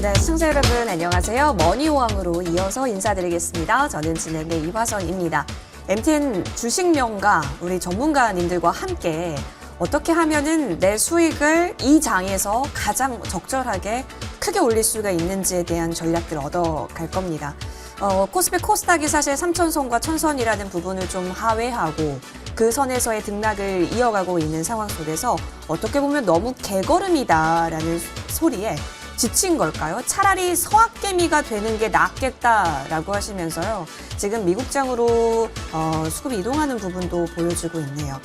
네, 시청자 여러분 안녕하세요. 머니왕으로 이어서 인사드리겠습니다. 저는 진행의 이화선입니다. MTN 주식명가 우리 전문가님들과 함께 어떻게 하면은 내 수익을 이 장에서 가장 적절하게 크게 올릴 수가 있는지에 대한 전략들을 얻어갈 겁니다. 코스피 코스닥이 사실 3천선과 1000선이라는 부분을 좀 하회하고 그 선에서의 등락을 이어가고 있는 상황 속에서 어떻게 보면 너무 개걸음이다라는 소리에 지친 걸까요? 차라리 서학개미가 되는 게 낫겠다라고 하시면서요. 지금 미국장으로 수급이 이동하는 부분도 보여주고 있네요.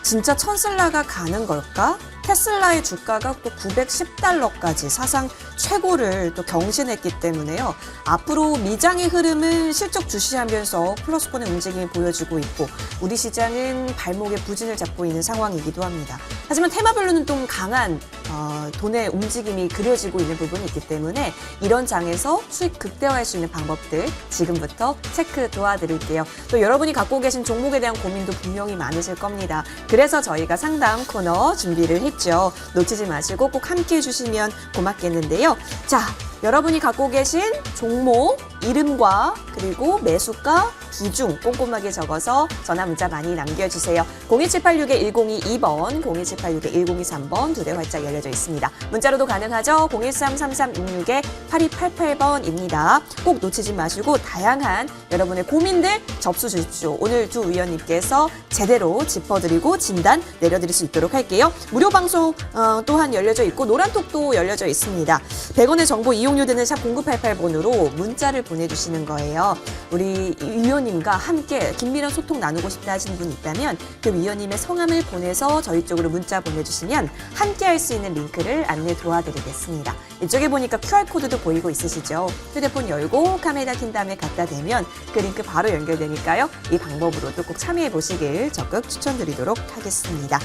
진짜 천슬라가 가는 걸까? 테슬라의 주가가 또 910달러까지 사상 최고를 또 경신했기 때문에요. 앞으로 미장의 흐름은 실적 주시하면서 플러스권의 움직임이 보여지고 있고 우리 시장은 발목에 부진을 잡고 있는 상황이기도 합니다. 하지만 테마별로는 좀 강한 돈의 움직임이 그려지고 있는 부분이 있기 때문에 이런 장에서 수익 극대화할 수 있는 방법들 지금부터 체크 도와드릴게요. 또 여러분이 갖고 계신 종목에 대한 고민도 분명히 많으실 겁니다. 그래서 저희가 상담 코너 준비를 했죠. 놓치지 마시고 꼭 함께 해주시면 고맙겠는데요. 자, 여러분이 갖고 계신 종목 이름과 그리고 매수가 비중 꼼꼼하게 적어서 전화 문자 많이 남겨주세요. 01786-1022번, 01786-1023번 두 대 활짝 열려져 있습니다. 문자로도 가능하죠. 013-3366-8288번입니다. 꼭 놓치지 마시고 다양한 여러분의 고민들 접수 주십시오. 오늘 두 위원님께서 제대로 짚어드리고 진단 내려드릴 수 있도록 할게요. 무료 방송 또한 열려져 있고 노란톡도 열려져 있습니다. 100원의 정보 이용료 드는 샵 0988번으로 문자를 보내주시는 거예요. 우리 위원님과 함께 긴밀한 소통 나누고 싶다 하시는 분이 있다면 그 위원님의 성함을 보내서 저희 쪽으로 문자 보내주시면 함께 할 수 있는 링크를 안내 도와드리겠습니다. 이쪽에 보니까 QR코드도 보이고 있으시죠? 휴대폰 열고 카메라 킨 다음에 갖다 대면 그 링크 바로 연결되니까요. 이 방법으로도 꼭 참여해 보시길 적극 추천드리도록 하겠습니다.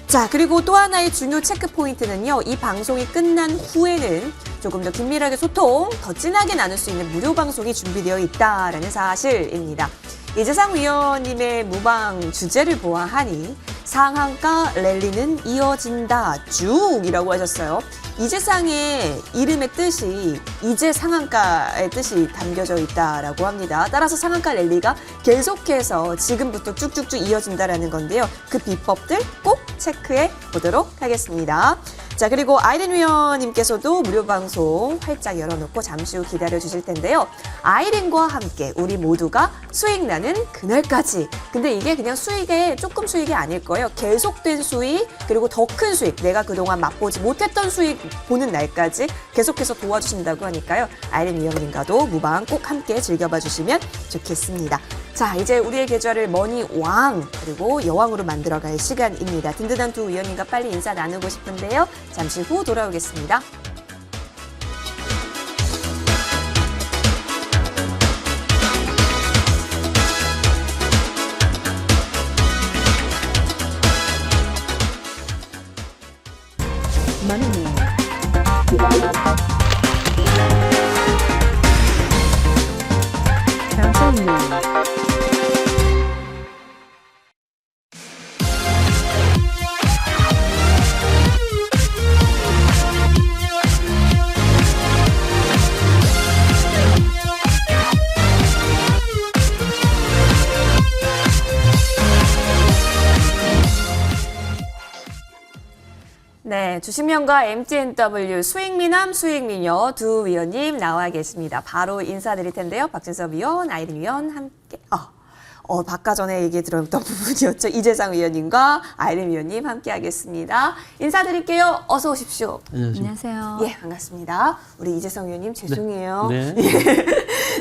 자, 그리고 또 하나의 중요 체크 포인트는요. 이 방송이 끝난 후에는 조금 더 긴밀하게 소통, 더 진하게 나눌 수 있는 무료 방송이 준비되어 있다라는 사실입니다. 이재상 위원님의 무방 주제를 보아하니 상한가 랠리는 이어진다 쭉이라고 하셨어요. 이재상의 이름의 뜻이 이제 상한가의 뜻이 담겨져 있다라고 합니다. 따라서 상한가 랠리가 계속해서 지금부터 쭉쭉쭉 이어진다라는 건데요. 그 비법들 꼭 체크해 보도록 하겠습니다. 자, 그리고 아이린 위원님께서도 무료 방송 활짝 열어놓고 잠시 후 기다려 주실 텐데요. 아이린과 함께 우리 모두가 수익 나는 그날까지. 근데 이게 그냥 조금 수익이 아닐 거예요. 계속된 수익, 그리고 더 큰 수익. 내가 그동안 맛보지 못했던 수익 보는 날까지 계속해서 도와주신다고 하니까요. 아이린 위원님과도 무방 꼭 함께 즐겨봐 주시면 좋겠습니다. 자, 이제 우리의 계좌를 머니왕 그리고 여왕으로 만들어갈 시간입니다. 든든한 두 위원님과 빨리 인사 나누고 싶은데요. 잠시 후 돌아오겠습니다. 머니 장성민 네, 주식명가 MTNW 수익미남 수익미녀 두 위원님 나와 계십니다. 바로 인사드릴 텐데요. 박진섭 위원, 아이린 위원 함께. 아까 전에 얘기 들었던 부분이었죠. 이재상 위원님과 아이린 위원님 함께 하겠습니다. 인사드릴게요. 어서 오십시오. 안녕하세요. 예, 반갑습니다. 우리 이재상 위원님 죄송해요. 네. 예.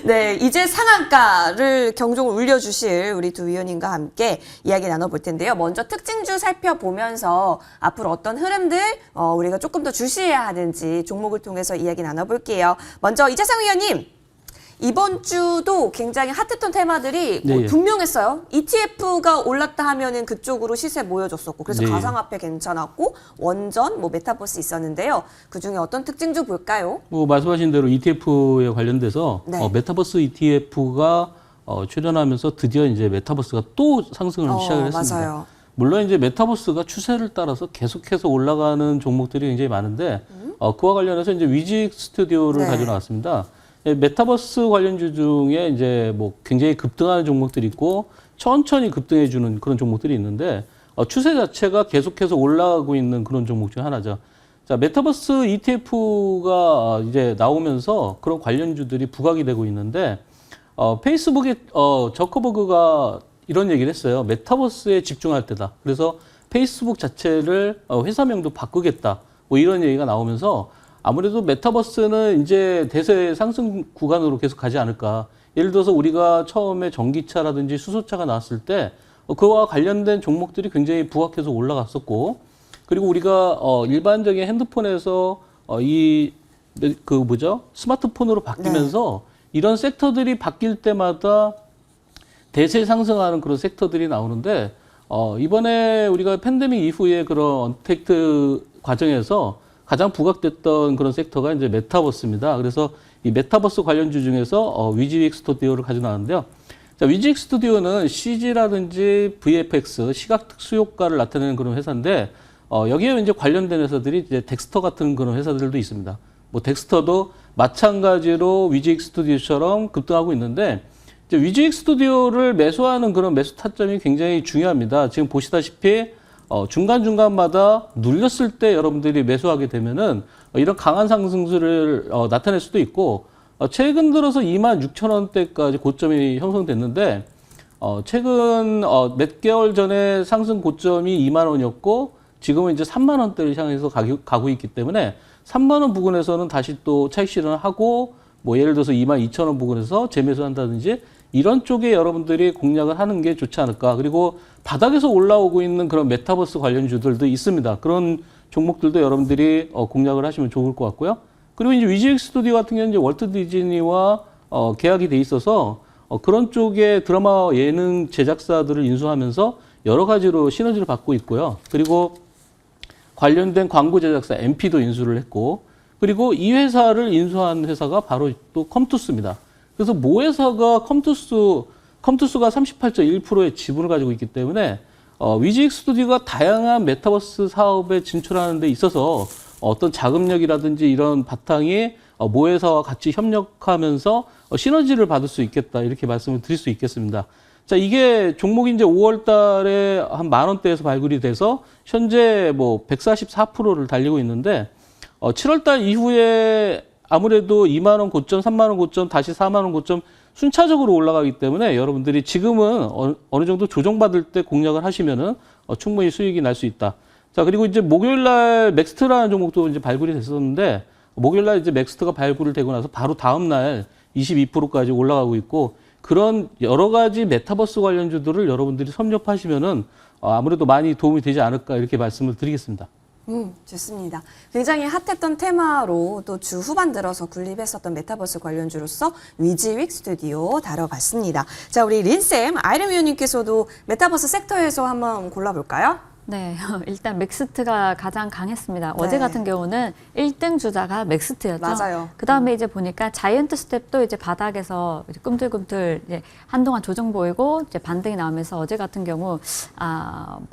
네, 이제 상한가를 경종을 울려주실 우리 두 위원님과 함께 이야기 나눠볼 텐데요. 먼저 특징주 살펴보면서 앞으로 어떤 흐름들 우리가 조금 더 주시해야 하는지 종목을 통해서 이야기 나눠볼게요. 먼저 이재상 위원님. 이번 주도 굉장히 핫했던 테마들이 네. 분명했어요. ETF가 올랐다 하면은 그쪽으로 시세 모여줬었고, 그래서 네. 가상화폐 괜찮았고, 원전, 메타버스 있었는데요. 그 중에 어떤 특징주 볼까요? 말씀하신 대로 ETF에 관련돼서 네. 메타버스 ETF가 출연하면서 드디어 이제 메타버스가 또 상승을 시작을 했습니다. 맞아요. 물론 이제 메타버스가 추세를 따라서 계속해서 올라가는 종목들이 굉장히 많은데 그와 관련해서 이제 위직 스튜디오를 네. 가지고 나왔습니다. 메타버스 관련주 중에 이제 뭐 굉장히 급등하는 종목들이 있고 천천히 급등해주는 그런 종목들이 있는데 추세 자체가 계속해서 올라가고 있는 그런 종목 중 하나죠. 자, 메타버스 ETF가 이제 나오면서 그런 관련주들이 부각이 되고 있는데 페이스북의 저커버그가 이런 얘기를 했어요. 메타버스에 집중할 때다. 그래서 페이스북 자체를 회사명도 바꾸겠다. 뭐 이런 얘기가 나오면서 아무래도 메타버스는 이제 대세 상승 구간으로 계속 가지 않을까. 예를 들어서 우리가 처음에 전기차라든지 수소차가 나왔을 때 그와 관련된 종목들이 굉장히 부각해서 올라갔었고, 그리고 우리가 일반적인 핸드폰에서 스마트폰으로 바뀌면서 이런 섹터들이 바뀔 때마다 대세 상승하는 그런 섹터들이 나오는데 이번에 우리가 팬데믹 이후에 그런 언택트 과정에서 가장 부각됐던 그런 섹터가 이제 메타버스입니다. 그래서 이 메타버스 관련주 중에서 위즈윅 스튜디오를 가지고 나왔는데요. 자, 위즈윅 스튜디오는 CG라든지 VFX, 시각 특수 효과를 나타내는 그런 회사인데 여기에 이제 관련된 회사들이 이제 덱스터 같은 그런 회사들도 있습니다. 뭐 덱스터도 마찬가지로 위즈윅 스튜디오처럼 급등하고 있는데 이제 위즈윅 스튜디오를 매수하는 그런 매수 타점이 굉장히 중요합니다. 지금 보시다시피 중간중간마다 눌렸을 때 여러분들이 매수하게 되면은 이런 강한 상승세를 나타낼 수도 있고 최근 들어서 26,000원대까지 고점이 형성됐는데 최근 몇 개월 전에 상승 고점이 2만 원이었고 지금은 이제 3만 원대를 향해서 가고 있기 때문에 3만 원 부근에서는 다시 또 차익 실현을 하고 뭐 예를 들어서 22,000원 부근에서 재매수한다든지 이런 쪽에 여러분들이 공략을 하는 게 좋지 않을까. 그리고 바닥에서 올라오고 있는 그런 메타버스 관련주들도 있습니다. 그런 종목들도 여러분들이 공략을 하시면 좋을 것 같고요. 그리고 이제 위즈윅 스튜디오 같은 경우는 이제 월트 디즈니와 계약이 돼 있어서 그런 쪽에 드라마 예능 제작사들을 인수하면서 여러 가지로 시너지를 받고 있고요. 그리고 관련된 광고 제작사 MP도 인수를 했고, 그리고 이 회사를 인수한 회사가 바로 또 컴투스입니다. 그래서 모 회사가 컴투스가 38.1%의 지분을 가지고 있기 때문에 위즈윅 스튜디오가 다양한 메타버스 사업에 진출하는 데 있어서 어떤 자금력이라든지 이런 바탕이 모 회사와 같이 협력하면서 시너지를 받을 수 있겠다, 이렇게 말씀을 드릴 수 있겠습니다. 자, 이게 종목이 이제 5월 달에 한 10,000원대에서 발굴이 돼서 현재 뭐 144%를 달리고 있는데 7월 달 이후에 아무래도 2만 원 고점, 3만 원 고점, 다시 4만 원 고점 순차적으로 올라가기 때문에 여러분들이 지금은 어느 정도 조정받을 때 공략을 하시면은 충분히 수익이 날 수 있다. 자, 그리고 이제 목요일 날 맥스트라는 종목도 이제 발굴이 됐었는데 목요일 날 이제 맥스트가 발굴을 되고 나서 바로 다음 날 22%까지 올라가고 있고, 그런 여러 가지 메타버스 관련주들을 여러분들이 섭렵하시면은 아무래도 많이 도움이 되지 않을까, 이렇게 말씀을 드리겠습니다. 좋습니다. 굉장히 핫했던 테마로 또 주 후반 들어서 군림했었던 메타버스 관련주로서 위즈윅 스튜디오 다뤄봤습니다. 자, 우리 린쌤, 아이름 위원님께서도 메타버스 섹터에서 한번 골라볼까요? 네, 일단 맥스트가 가장 강했습니다. 네. 어제 같은 경우는 1등 주자가 맥스트였죠. 맞아요. 그 다음에 이제 보니까 자이언트 스텝도 이제 바닥에서 이제 꿈틀꿈틀 이제 한동안 조정 보이고 이제 반등이 나오면서 어제 같은 경우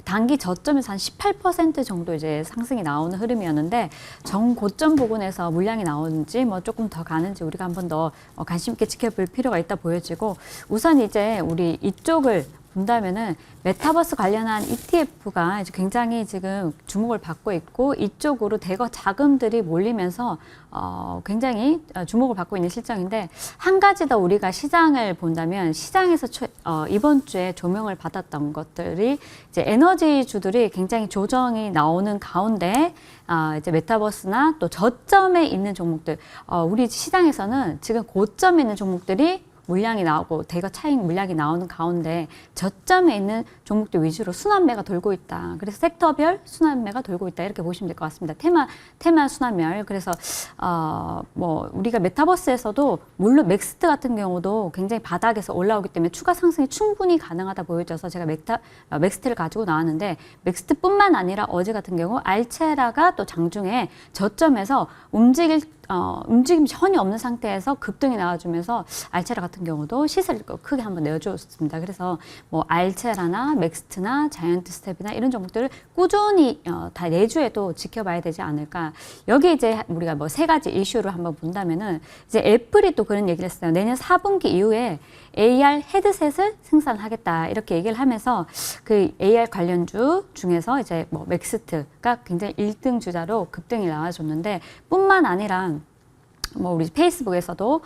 단기 저점에서 한 18% 정도 이제 상승이 나오는 흐름이었는데 정고점 부근에서 물량이 나오는지 뭐 조금 더 가는지 우리가 한 번 더 관심 있게 지켜볼 필요가 있다 보여지고, 우선 이제 우리 이쪽을 본다면은 메타버스 관련한 ETF가 이제 굉장히 지금 주목을 받고 있고 이쪽으로 대거 자금들이 몰리면서 굉장히 주목을 받고 있는 실정인데, 한 가지 더 우리가 시장을 본다면 시장에서 이번 주에 조명을 받았던 것들이 이제 에너지주들이 굉장히 조정이 나오는 가운데 이제 메타버스나 또 저점에 있는 종목들, 우리 시장에서는 지금 고점에 있는 종목들이 물량이 나오고 대거 차익 물량이 나오는 가운데 저점에 있는 종목들 위주로 순환매가 돌고 있다. 그래서 섹터별 순환매가 돌고 있다, 이렇게 보시면 될 것 같습니다. 테마 순환멸. 그래서 뭐 우리가 메타버스에서도 물론 맥스트 같은 경우도 굉장히 바닥에서 올라오기 때문에 추가 상승이 충분히 가능하다 보여져서 제가 맥스트를 가지고 나왔는데, 맥스트뿐만 아니라 어제 같은 경우 알체라가 또 장중에 저점에서 움직임 전혀 없는 상태에서 급등이 나와주면서 알체라 같은 같은 경우도 시세를 크게 한번 내어줬습니다. 그래서 뭐 알체라나 맥스트나 자이언트 스텝이나 이런 종목들을 꾸준히 다 내주에도 지켜봐야 되지 않을까. 여기 이제 우리가 뭐 세 가지 이슈를 한번 본다면은 이제 애플이 또 그런 얘기를 했어요. 내년 4분기 이후에 AR 헤드셋을 생산하겠다 이렇게 얘기를 하면서 그 AR 관련주 중에서 이제 뭐 맥스트가 굉장히 1등 주자로 급등이 나와줬는데 뿐만 아니라 뭐 우리 페이스북에서도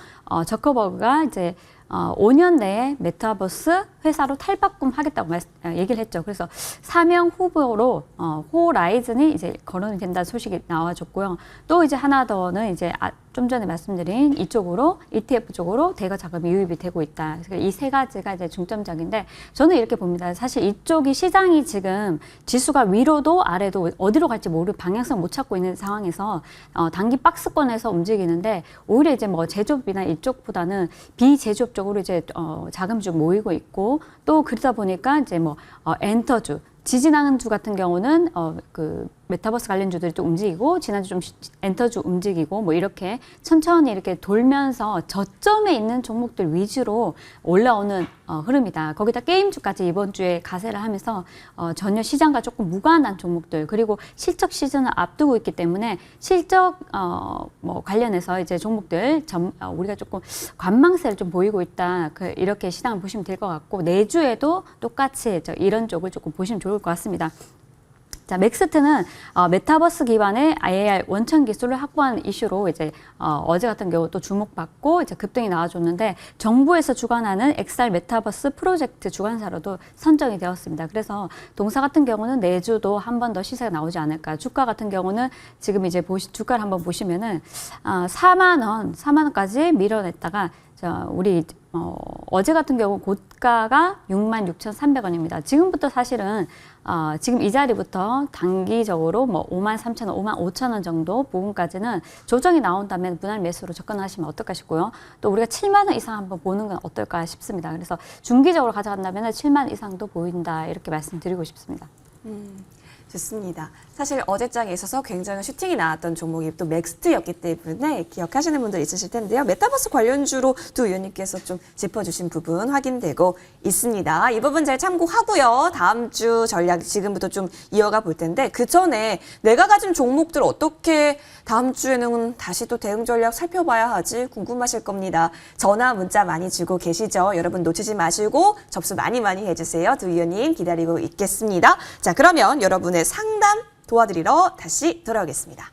저커버그가 이제 5년 내에 메타버스 회사로 탈바꿈하겠다고 얘기를 했죠. 그래서 사명 후보로 호라이즌이 이제 거론이 된다는 소식이 나와줬고요. 또 이제 하나 더는 이제 좀 전에 말씀드린 이쪽으로 ETF 쪽으로 대거 자금이 유입이 되고 있다. 이 세 가지가 이제 중점적인데 저는 이렇게 봅니다. 사실 이쪽이 시장이 지금 지수가 위로도 아래도 어디로 갈지 모르고 방향성 못 찾고 있는 상황에서 단기 박스권에서 움직이는데 오히려 이제 뭐 제조업이나 이쪽보다는 비제조업 쪽으로 이제 자금이 좀 모이고 있고 또 그러다 보니까 이제 뭐 엔터주 지지난주 같은 경우는 그 메타버스 관련주들이 좀 움직이고 지난주 좀 엔터주 움직이고 뭐 이렇게 천천히 이렇게 돌면서 저점에 있는 종목들 위주로 올라오는 흐름이다. 거기다 게임주까지 이번 주에 가세를 하면서 전혀 시장과 조금 무관한 종목들 그리고 실적 시즌을 앞두고 있기 때문에 실적 뭐 관련해서 이제 종목들 우리가 조금 관망세를 좀 보이고 있다. 이렇게 시장을 보시면 될 것 같고 내주에도 똑같이 이런 쪽을 조금 보시면 좋을 것 같습니다. 자, 맥스트는 메타버스 기반의 AR 원천 기술을 확보한 이슈로 이제 어제 같은 경우 또 주목받고 이제 급등이 나와줬는데 정부에서 주관하는 XR 메타버스 프로젝트 주관사로도 선정이 되었습니다. 그래서 동사 같은 경우는 내주도 한 번 더 시세가 나오지 않을까. 주가 같은 경우는 지금 이제 주가를 한번 보시면은 4만 원까지 밀어냈다가 우리 어제 같은 경우 고가가 66,300원입니다. 지금부터 사실은 지금 이 자리부터 단기적으로 뭐 53,000원, 55,000원 정도 부분까지는 조정이 나온다면 분할 매수로 접근하시면 어떨까 싶고요. 또 우리가 7만 원 이상 한번 보는 건 어떨까 싶습니다. 그래서 중기적으로 가져간다면 7만 원 이상도 보인다 이렇게 말씀드리고 싶습니다. 좋습니다. 사실 어제장에 있어서 굉장히 슈팅이 나왔던 종목이 또 맥스트였기 때문에 기억하시는 분들 있으실 텐데요. 메타버스 관련주로 두 의원님께서 좀 짚어주신 부분 확인되고 있습니다. 이 부분 잘 참고하고요. 다음 주 전략 지금부터 좀 이어가 볼 텐데 그 전에 내가 가진 종목들 어떻게 다음 주에는 다시 또 대응 전략 살펴봐야 하지 궁금하실 겁니다. 전화 문자 많이 주고 계시죠? 여러분 놓치지 마시고 접수 많이 해주세요. 두 의원님 기다리고 있겠습니다. 자, 그러면 여러분의 상담 도와드리러 다시 돌아오겠습니다.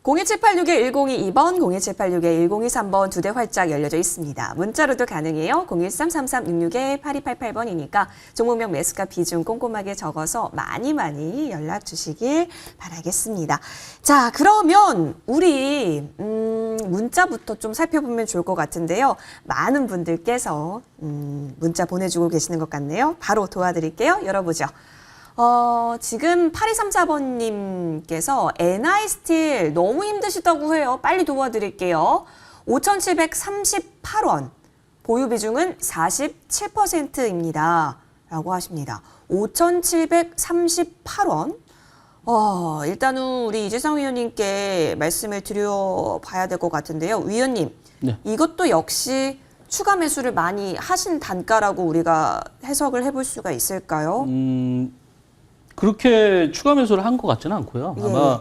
(01786에 1022번) (01786에 1023번) 두 대 활짝 열려져 있습니다. 문자로도 가능해요. (0133366에 8288번이니까) 종목명 매수가 비중 꼼꼼하게 적어서 많이 연락 주시길 바라겠습니다. 자, 그러면 우리 문자부터 좀 살펴보면 좋을 것 같은데요. 많은 분들께서 문자 보내주고 계시는 것 같네요. 바로 도와드릴게요. 열어보죠. 지금 8234번님께서 NI스틸 너무 힘드시다고 해요. 빨리 도와드릴게요. 5,738원. 보유 비중은 47%입니다. 라고 하십니다. 5,738원. 일단은 우리 이재상 위원님께 말씀을 드려봐야 될 것 같은데요. 위원님, 네. 이것도 역시 추가 매수를 많이 하신 단가라고 우리가 해석을 해볼 수가 있을까요? 그렇게 추가 매수를 한 것 같지는 않고요. 예. 아마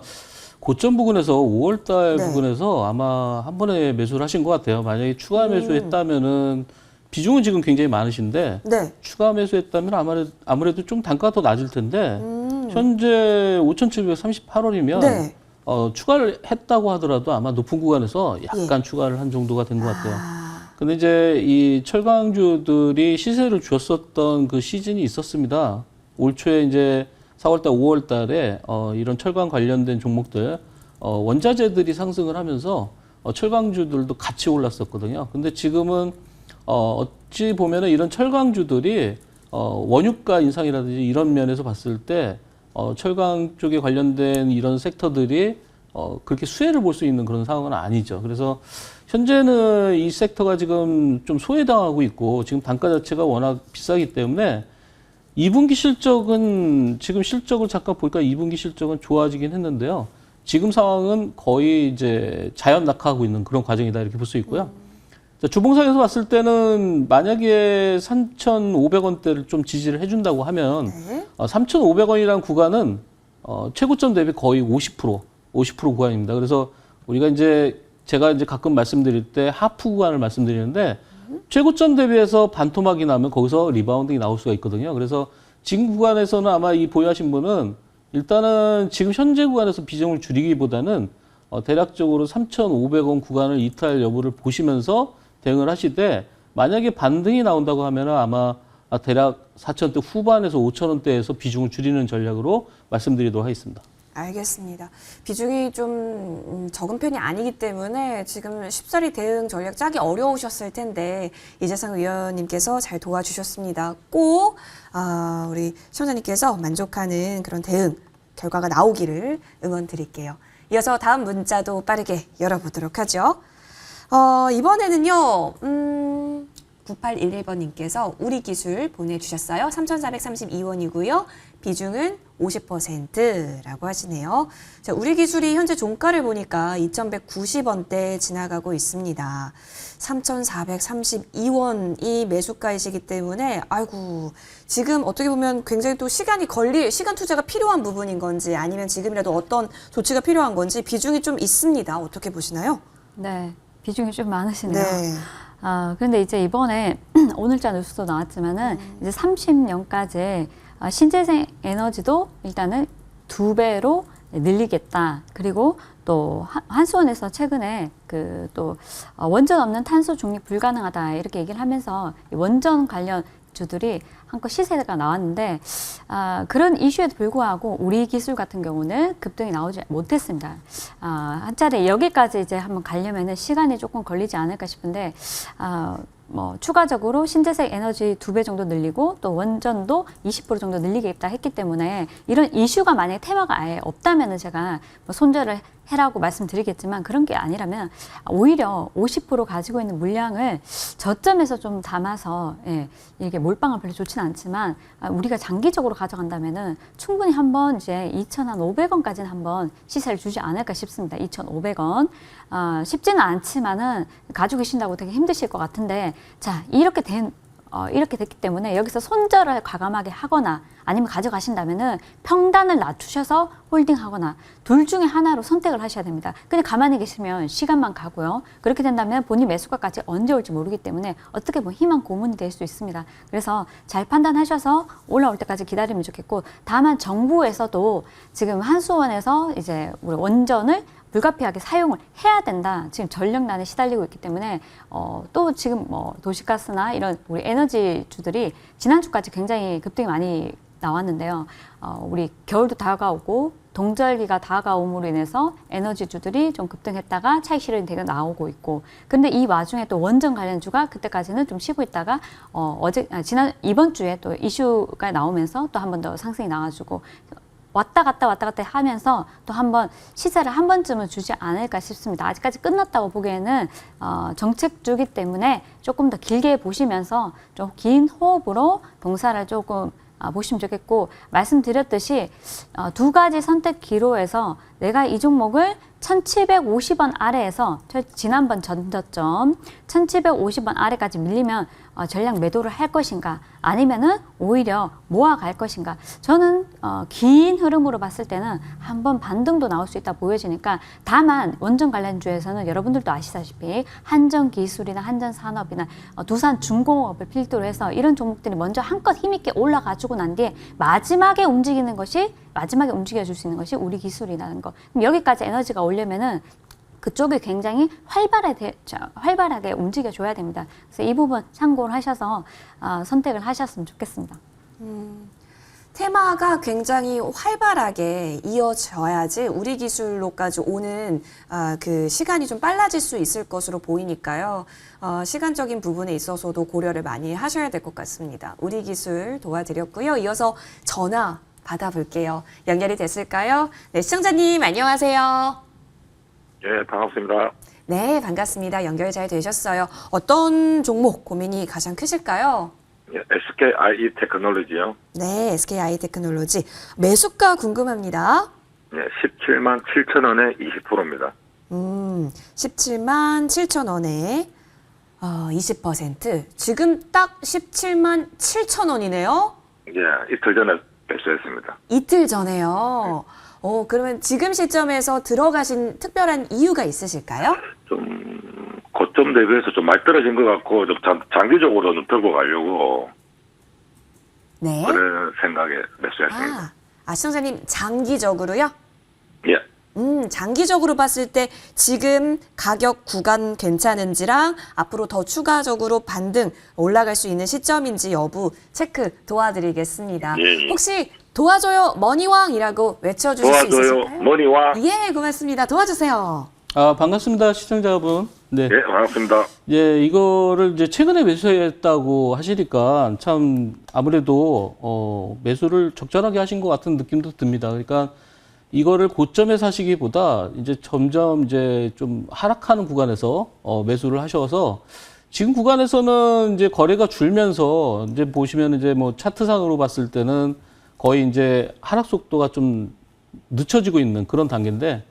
고점 부근에서 5월달 네. 부근에서 아마 한 번에 매수를 하신 것 같아요. 만약에 추가 매수했다면은 비중은 지금 굉장히 많으신데 네. 추가 매수했다면 아무래도 좀 단가가 더 낮을 텐데 현재 5,738원이면 네. 추가를 했다고 하더라도 아마 높은 구간에서 약간 추가를 한 정도가 된 것 같아요. 근데 이제 이 철강주들이 시세를 줬었던 그 시즌이 있었습니다. 올 초에 이제 4월달, 5월달에 이런 철강 관련된 종목들 원자재들이 상승을 하면서 철강주들도 같이 올랐었거든요. 근데 지금은 어찌 보면은 이런 철강주들이 원유가 인상이라든지 이런 면에서 봤을 때 철강 쪽에 관련된 이런 섹터들이 그렇게 수혜를 볼 수 있는 그런 상황은 아니죠. 그래서 현재는 이 섹터가 지금 좀 소외당하고 있고 지금 단가 자체가 워낙 비싸기 때문에 2분기 실적은 지금 실적을 잠깐 보니까 2분기 실적은 좋아지긴 했는데요. 지금 상황은 거의 이제 자연 낙하하고 있는 그런 과정이다 이렇게 볼 수 있고요. 자, 주봉상에서 봤을 때는 만약에 3,500원대를 좀 지지를 해준다고 하면 네. 3,500원이라는 구간은 최고점 대비 거의 50% 구간입니다. 그래서 우리가 이제 제가 이제 가끔 말씀드릴 때 하프 구간을 말씀드리는데 최고점 대비해서 반토막이 나면 거기서 리바운딩이 나올 수가 있거든요. 그래서 지금 구간에서는 아마 이 보유하신 분은 일단은 지금 현재 구간에서 비중을 줄이기보다는 대략적으로 3,500원 구간을 이탈 여부를 보시면서 대응을 하시되 만약에 반등이 나온다고 하면 아마 대략 4,000원대 후반에서 5,000원대에서 비중을 줄이는 전략으로 말씀드리도록 하겠습니다. 알겠습니다. 비중이 좀 적은 편이 아니기 때문에 지금 쉽사리 대응 전략 짜기 어려우셨을 텐데 이재상 위원님께서 잘 도와주셨습니다. 꼭 우리 시청자님께서 만족하는 그런 대응 결과가 나오기를 응원 드릴게요. 이어서 다음 문자도 빠르게 열어보도록 하죠. 이번에는요. 9811번님께서 우리 기술 보내주셨어요. 3,432원이고요. 비중은 50%라고 하시네요. 자, 우리 기술이 현재 종가를 보니까 2,190원대 지나가고 있습니다. 3,432원이 매수가이시기 때문에 아이고 지금 어떻게 보면 굉장히 또 시간 투자가 필요한 부분인 건지 아니면 지금이라도 어떤 조치가 필요한 건지 비중이 좀 있습니다. 어떻게 보시나요? 네, 비중이 좀 많으시네요. 네. 그런데 이제 이번에 오늘자 뉴스도 나왔지만은 이제 30년까지 신재생 에너지도 일단은 2배로 늘리겠다. 그리고 또 한수원에서 최근에 그 또 원전 없는 탄소 중립 불가능하다 이렇게 얘기를 하면서 원전 관련 주들이 한껏 시세가 나왔는데 그런 이슈에도 불구하고 우리 기술 같은 경우는 급등이 나오지 못했습니다. 한 차례 여기까지 이제 한번 가려면은 시간이 조금 걸리지 않을까 싶은데 뭐 추가적으로 신재생 에너지 2배 정도 늘리고 또 원전도 20% 정도 늘리겠다 했기 때문에 이런 이슈가 만약에 테마가 아예 없다면은 제가 뭐 손절을 해라고 말씀드리겠지만 그런 게 아니라면 오히려 50% 가지고 있는 물량을 저점에서 좀 담아서 이게 몰빵은 별로 좋지는 않지만 우리가 장기적으로 가져간다면은 충분히 한번 이제 2,500원까지는 한번 시세를 주지 않을까 싶습니다. 2,500원. 쉽지는 않지만은 가지고 계신다고 되게 힘드실 것 같은데 자, 이렇게 됐기 때문에 여기서 손절을 과감하게 하거나 아니면 가져가신다면은 평단을 낮추셔서 홀딩하거나 둘 중에 하나로 선택을 하셔야 됩니다. 그냥 가만히 계시면 시간만 가고요. 그렇게 된다면 본인 매수가까지 언제 올지 모르기 때문에 어떻게 보면 희망 고문이 될 수 있습니다. 그래서 잘 판단하셔서 올라올 때까지 기다리면 좋겠고 다만 정부에서도 지금 한수원에서 이제 우리 원전을 불가피하게 사용을 해야 된다. 지금 전력난에 시달리고 있기 때문에 또 지금 뭐 도시가스나 이런 우리 에너지주들이 지난주까지 굉장히 급등이 많이 나왔는데요. 우리 겨울도 다가오고 동절기가 다가옴으로 인해서 에너지주들이 좀 급등했다가 차익 실현이 되게 나오고 있고 근데 이 와중에 또 원전 관련주가 그때까지는 좀 쉬고 있다가 이번 주에 또 이슈가 나오면서 또 한 번 더 상승이 나와주고 왔다 갔다 하면서 또 한번 시세를 한 번쯤은 주지 않을까 싶습니다. 아직까지 끝났다고 보기에는 정책주기 때문에 조금 더 길게 보시면서 좀 긴 호흡으로 동사를 조금 보시면 좋겠고 말씀드렸듯이 두 가지 선택 기로에서 내가 이 종목을 1,750원 아래에서 지난번 전저점 1,750원 아래까지 밀리면 전량 매도를 할 것인가 아니면은 오히려 모아갈 것인가 저는 긴 흐름으로 봤을 때는 한번 반등도 나올 수 있다 보여지니까 다만 원전 관련주에서는 여러분들도 아시다시피 한전기술이나 한전산업이나 두산중공업을 필두로 해서 이런 종목들이 먼저 한껏 힘있게 올라가지고 난 뒤에 마지막에 움직여줄 수 있는 것이 우리 기술이라는 거. 그럼 여기까지 에너지가 오려면은 그쪽이 굉장히 활발하게 움직여줘야 됩니다. 그래서 이 부분 참고를 하셔서 선택을 하셨으면 좋겠습니다. 테마가 굉장히 활발하게 이어져야지 우리 기술로까지 오는 그 시간이 좀 빨라질 수 있을 것으로 보이니까요. 시간적인 부분에 있어서도 고려를 많이 하셔야 될 것 같습니다. 우리 기술 도와드렸고요. 이어서 전화 받아볼게요. 연결이 됐을까요? 네, 시청자님 안녕하세요. 예, 반갑습니다. 네, 반갑습니다. 연결 잘 되셨어요. 어떤 종목 고민이 가장 크실까요? 예, SKIE 테크놀로지요. 네, SKI 테크놀로지. 매수가 궁금합니다. 예, 17만 7천 원에 20%입니다. 17만 7천 원에 20%. 지금 딱 17만 7천 원이네요. 예, 이틀 전에 매수했습니다. 이틀 전에요. 그러면 지금 시점에서 들어가신 특별한 이유가 있으실까요? 좀 고점 대비해서 좀 많이 떨어진 것 같고 좀 장기적으로는 들고 가려고 네. 그런 생각에 매수했습니다. 시청자님 장기적으로요? 예, 장기적으로 봤을 때 지금 가격 구간 괜찮은지랑 앞으로 더 추가적으로 반등 올라갈 수 있는 시점인지 여부 체크 도와드리겠습니다. 예. 혹시 도와줘요 머니왕이라고 외쳐주실 수 도와줘요 있으실까요? 머니와. 예, 고맙습니다. 도와주세요. 반갑습니다, 시청자분. 네. 예, 반갑습니다. 예, 이거를 이제 최근에 매수했다고 하시니까 참 아무래도 매수를 적절하게 하신 것 같은 느낌도 듭니다. 그러니까 이거를 고점에 사시기보다 이제 점점 이제 좀 하락하는 구간에서 매수를 하셔서 지금 구간에서는 이제 거래가 줄면서 이제 보시면 이제 뭐 차트상으로 봤을 때는 거의 이제 하락 속도가 좀 늦춰지고 있는 그런 단계인데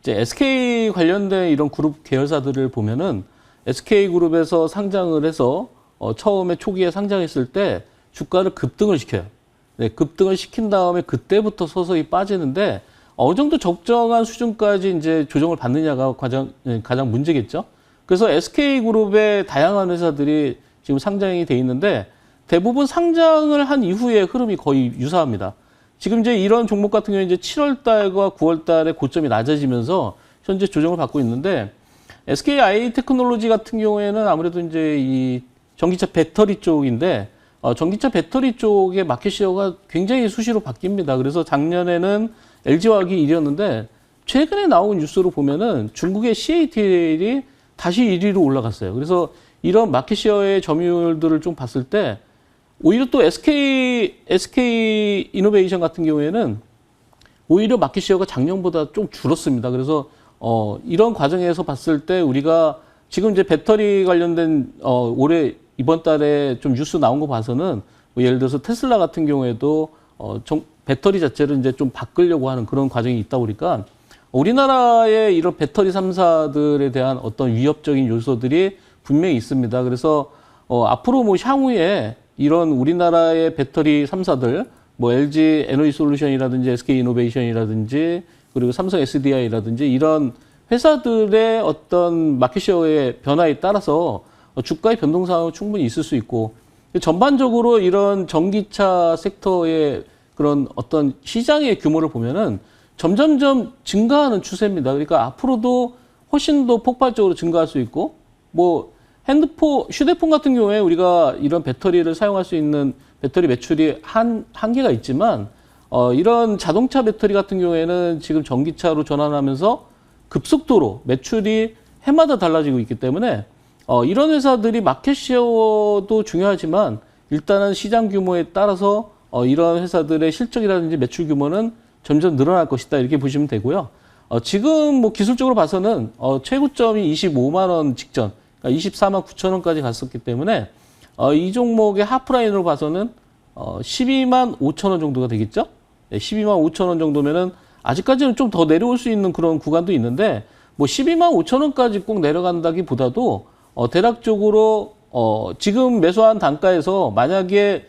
이제 SK 관련된 이런 그룹 계열사들을 보면은 SK 그룹에서 상장을 해서 처음에 초기에 상장했을 때 주가를 급등을 시켜요. 네, 급등을 시킨 다음에 그때부터 서서히 빠지는데 어느 정도 적정한 수준까지 이제 조정을 받느냐가 가장 문제겠죠. 그래서 SK그룹의 다양한 회사들이 지금 상장이 돼 있는데 대부분 상장을 한 이후의 흐름이 거의 유사합니다. 지금 이제 이런 종목 같은 경우에 이제 7월 달과 9월 달에 고점이 낮아지면서 현재 조정을 받고 있는데 SKI 테크놀로지 같은 경우에는 아무래도 이제 이 전기차 배터리 쪽인데 전기차 배터리 쪽의 마켓시어가 굉장히 수시로 바뀝니다. 그래서 작년에는 LG화학이 1위였는데 최근에 나온 뉴스로 보면은 중국의 CATL이 다시 1위로 올라갔어요. 그래서 이런 마켓시어의 점유율들을 좀 봤을 때 오히려 또 SK 이노베이션 같은 경우에는 오히려 마켓시어가 작년보다 좀 줄었습니다. 그래서 이런 과정에서 봤을 때 우리가 지금 이제 배터리 관련된 올해 이번 달에 좀 뉴스 나온 거 봐서는 뭐 예를 들어서 테슬라 같은 경우에도 배터리 자체를 이제 좀 바꾸려고 하는 그런 과정이 있다 보니까 우리나라의 이런 배터리 3사들에 대한 어떤 위협적인 요소들이 분명히 있습니다. 그래서 앞으로 뭐 향후에 이런 우리나라의 배터리 3사들 뭐 LG 에너지 솔루션이라든지 SK 이노베이션이라든지 그리고 삼성 SDI라든지 이런 회사들의 어떤 마켓시어의 변화에 따라서 주가의 변동사항은 충분히 있을 수 있고 전반적으로 이런 전기차 섹터의 그런 어떤 시장의 규모를 보면은 점점점 증가하는 추세입니다. 그러니까 앞으로도 훨씬 더 폭발적으로 증가할 수 있고 뭐 휴대폰 같은 경우에 우리가 이런 배터리를 사용할 수 있는 배터리 매출이 한계가 있지만 이런 자동차 배터리 같은 경우에는 지금 전기차로 전환하면서 급속도로 매출이 해마다 달라지고 있기 때문에 이런 회사들이 마켓시어도 중요하지만 일단은 시장 규모에 따라서 이런 회사들의 실적이라든지 매출 규모는 점점 늘어날 것이다 이렇게 보시면 되고요. 지금 뭐 기술적으로 봐서는 최고점이 25만 원 직전, 그러니까 24만 9천 원까지 갔었기 때문에 이 종목의 하프라인으로 봐서는 12만 5천 원 정도가 되겠죠. 12만 5천 원 정도면은 아직까지는 좀 더 내려올 수 있는 그런 구간도 있는데 뭐 12만 5천 원까지 꼭 내려간다기보다도 대략적으로 지금 매수한 단가에서 만약에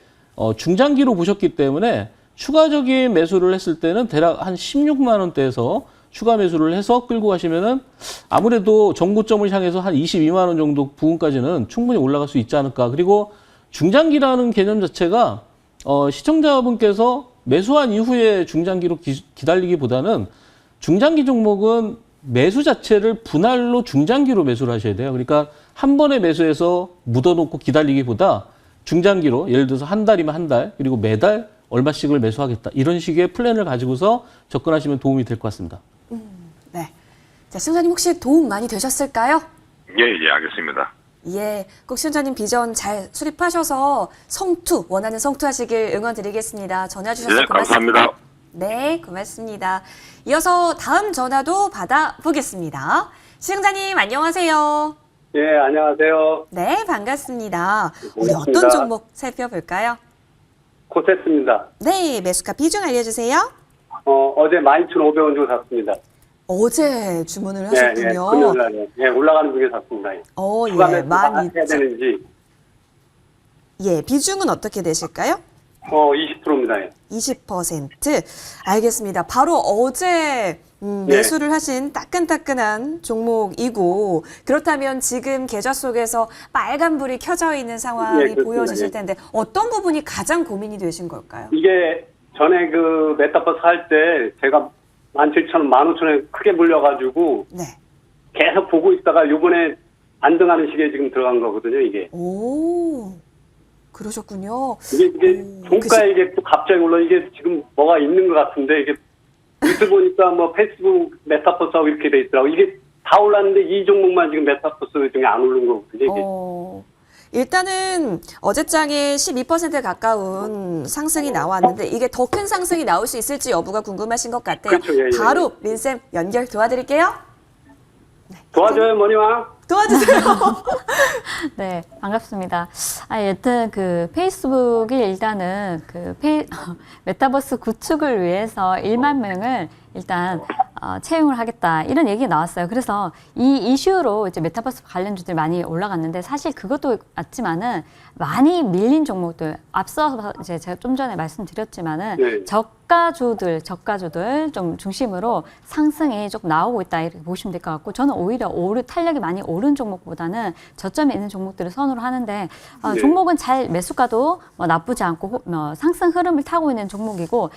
중장기로 보셨기 때문에 추가적인 매수를 했을 때는 대략 한 16만 원대에서 추가 매수를 해서 끌고 가시면은 아무래도 정고점을 향해서 한 22만 원 정도 부분까지는 충분히 올라갈 수 있지 않을까. 그리고 중장기라는 개념 자체가 시청자분께서 매수한 이후에 중장기로 기다리기보다는 중장기 종목은 매수 자체를 분할로 중장기로 매수를 하셔야 돼요. 그러니까 한 번에 매수해서 묻어놓고 기다리기보다 중장기로 예를 들어서 한 달이면 한 달, 그리고 매달 얼마씩을 매수하겠다. 이런 식의 플랜을 가지고서 접근하시면 도움이 될 것 같습니다. 네. 자, 시청자님 혹시 도움 많이 되셨을까요? 예, 알겠습니다. 예, 꼭 시청자님 비전 잘 수립하셔서 성투, 원하는 성투하시길 응원드리겠습니다. 전화 주셔서 네, 고맙습니다. 감사합니다. 네, 고맙습니다. 이어서 다음 전화도 받아보겠습니다. 시청자님 안녕하세요. 예, 안녕하세요. 네, 반갑습니다. 우리 반갑습니다. 어떤 종목 살펴볼까요? 코세스입니다. 네, 매수가 비중 알려주세요. 어제 12,500원 주고 샀습니다. 어제 주문을 예, 하셨군요. 금요일 날에. 예, 올라가는 중에 샀습니다. 추가 예, 매수가 해야 되는지, 예, 비중은 어떻게 되실까요? 20%입니다. 20%. 알겠습니다. 바로 어제 매수를 하신 따끈따끈한 종목이고, 그렇다면 지금 계좌 속에서 빨간불이 켜져 있는 상황이 예, 그렇습니다. 보여지실 예. 텐데 어떤 부분이 가장 고민이 되신 걸까요? 이게 전에 그 메타버스 할 때 제가 17,000원, 15,000원에 크게 물려가지고 네. 계속 보고 있다가 요번에 안등하는 시기에 지금 들어간 거거든요, 이게. 오, 그러셨군요. 이게 종가에 이게 또 갑자기 올라, 이게 지금 뭐가 있는 것 같은데, 이게 뉴스 보니까 뭐 페이스북 메타버스하고 이렇게 돼 있더라고. 이게 다 올랐는데 이 종목만 지금 메타버스 중에 안 오른 거거든요, 이게. 일단은 어제장에 12% 가까운 상승이 나왔는데 이게 더 큰 상승이 나올 수 있을지 여부가 궁금하신 것 같아요. 그렇죠, 예, 예. 바로 린쌤 연결 도와드릴게요. 도와줘요, 머니왕. 도와주세요. 네, 반갑습니다. 여튼 그 페이스북이 일단은 그 메타버스 구축을 위해서 1만 명을 일단 채용을 하겠다 이런 얘기가 나왔어요. 그래서 이 이슈로 이제 메타버스 관련주들 많이 올라갔는데 사실 그것도 맞지만은 많이 밀린 종목들 앞서서 이제 제가 좀 전에 말씀드렸지만은 네. 저가주들 좀 중심으로 상승이 조금 나오고 있다 이렇게 보시면 될 것 같고 저는 오히려 탄력이 많이 오른 종목보다는 저점에 있는 종목들을 선호를 하는데 네. 종목은 잘 매수가도 뭐 나쁘지 않고 상승 흐름을 타고 있는 종목이고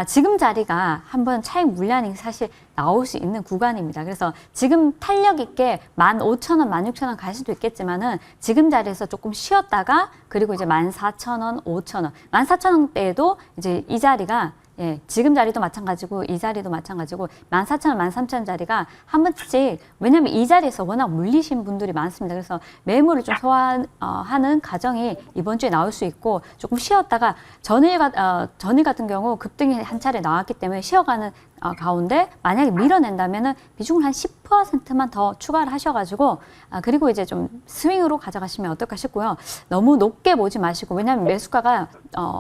지금 자리가 한번 차익 물량이 사실 나올 수 있는 구간입니다. 그래서 지금 탄력 있게 15,000원, 16,000원 갈 수도 있겠지만은 지금 자리에서 조금 쉬었다가 그리고 이제 14,000원, 5,000원, 14,000원대에도 이제 이 자리가 예, 지금 자리도 마찬가지고 이 자리도 마찬가지고 14,000원, 13,000원 자리가 한 번씩 왜냐하면 이 자리에서 워낙 물리신 분들이 많습니다. 그래서 매물을 좀 소화하는 과정이 이번 주에 나올 수 있고 조금 쉬었다가 전일 같은 경우 급등이 한 차례 나왔기 때문에 쉬어가는 가운데 만약에 밀어낸다면은 비중을 한 10%만 더 추가를 하셔가지고 그리고 이제 좀 스윙으로 가져가시면 어떨까 싶고요. 너무 높게 보지 마시고 왜냐하면 매수가가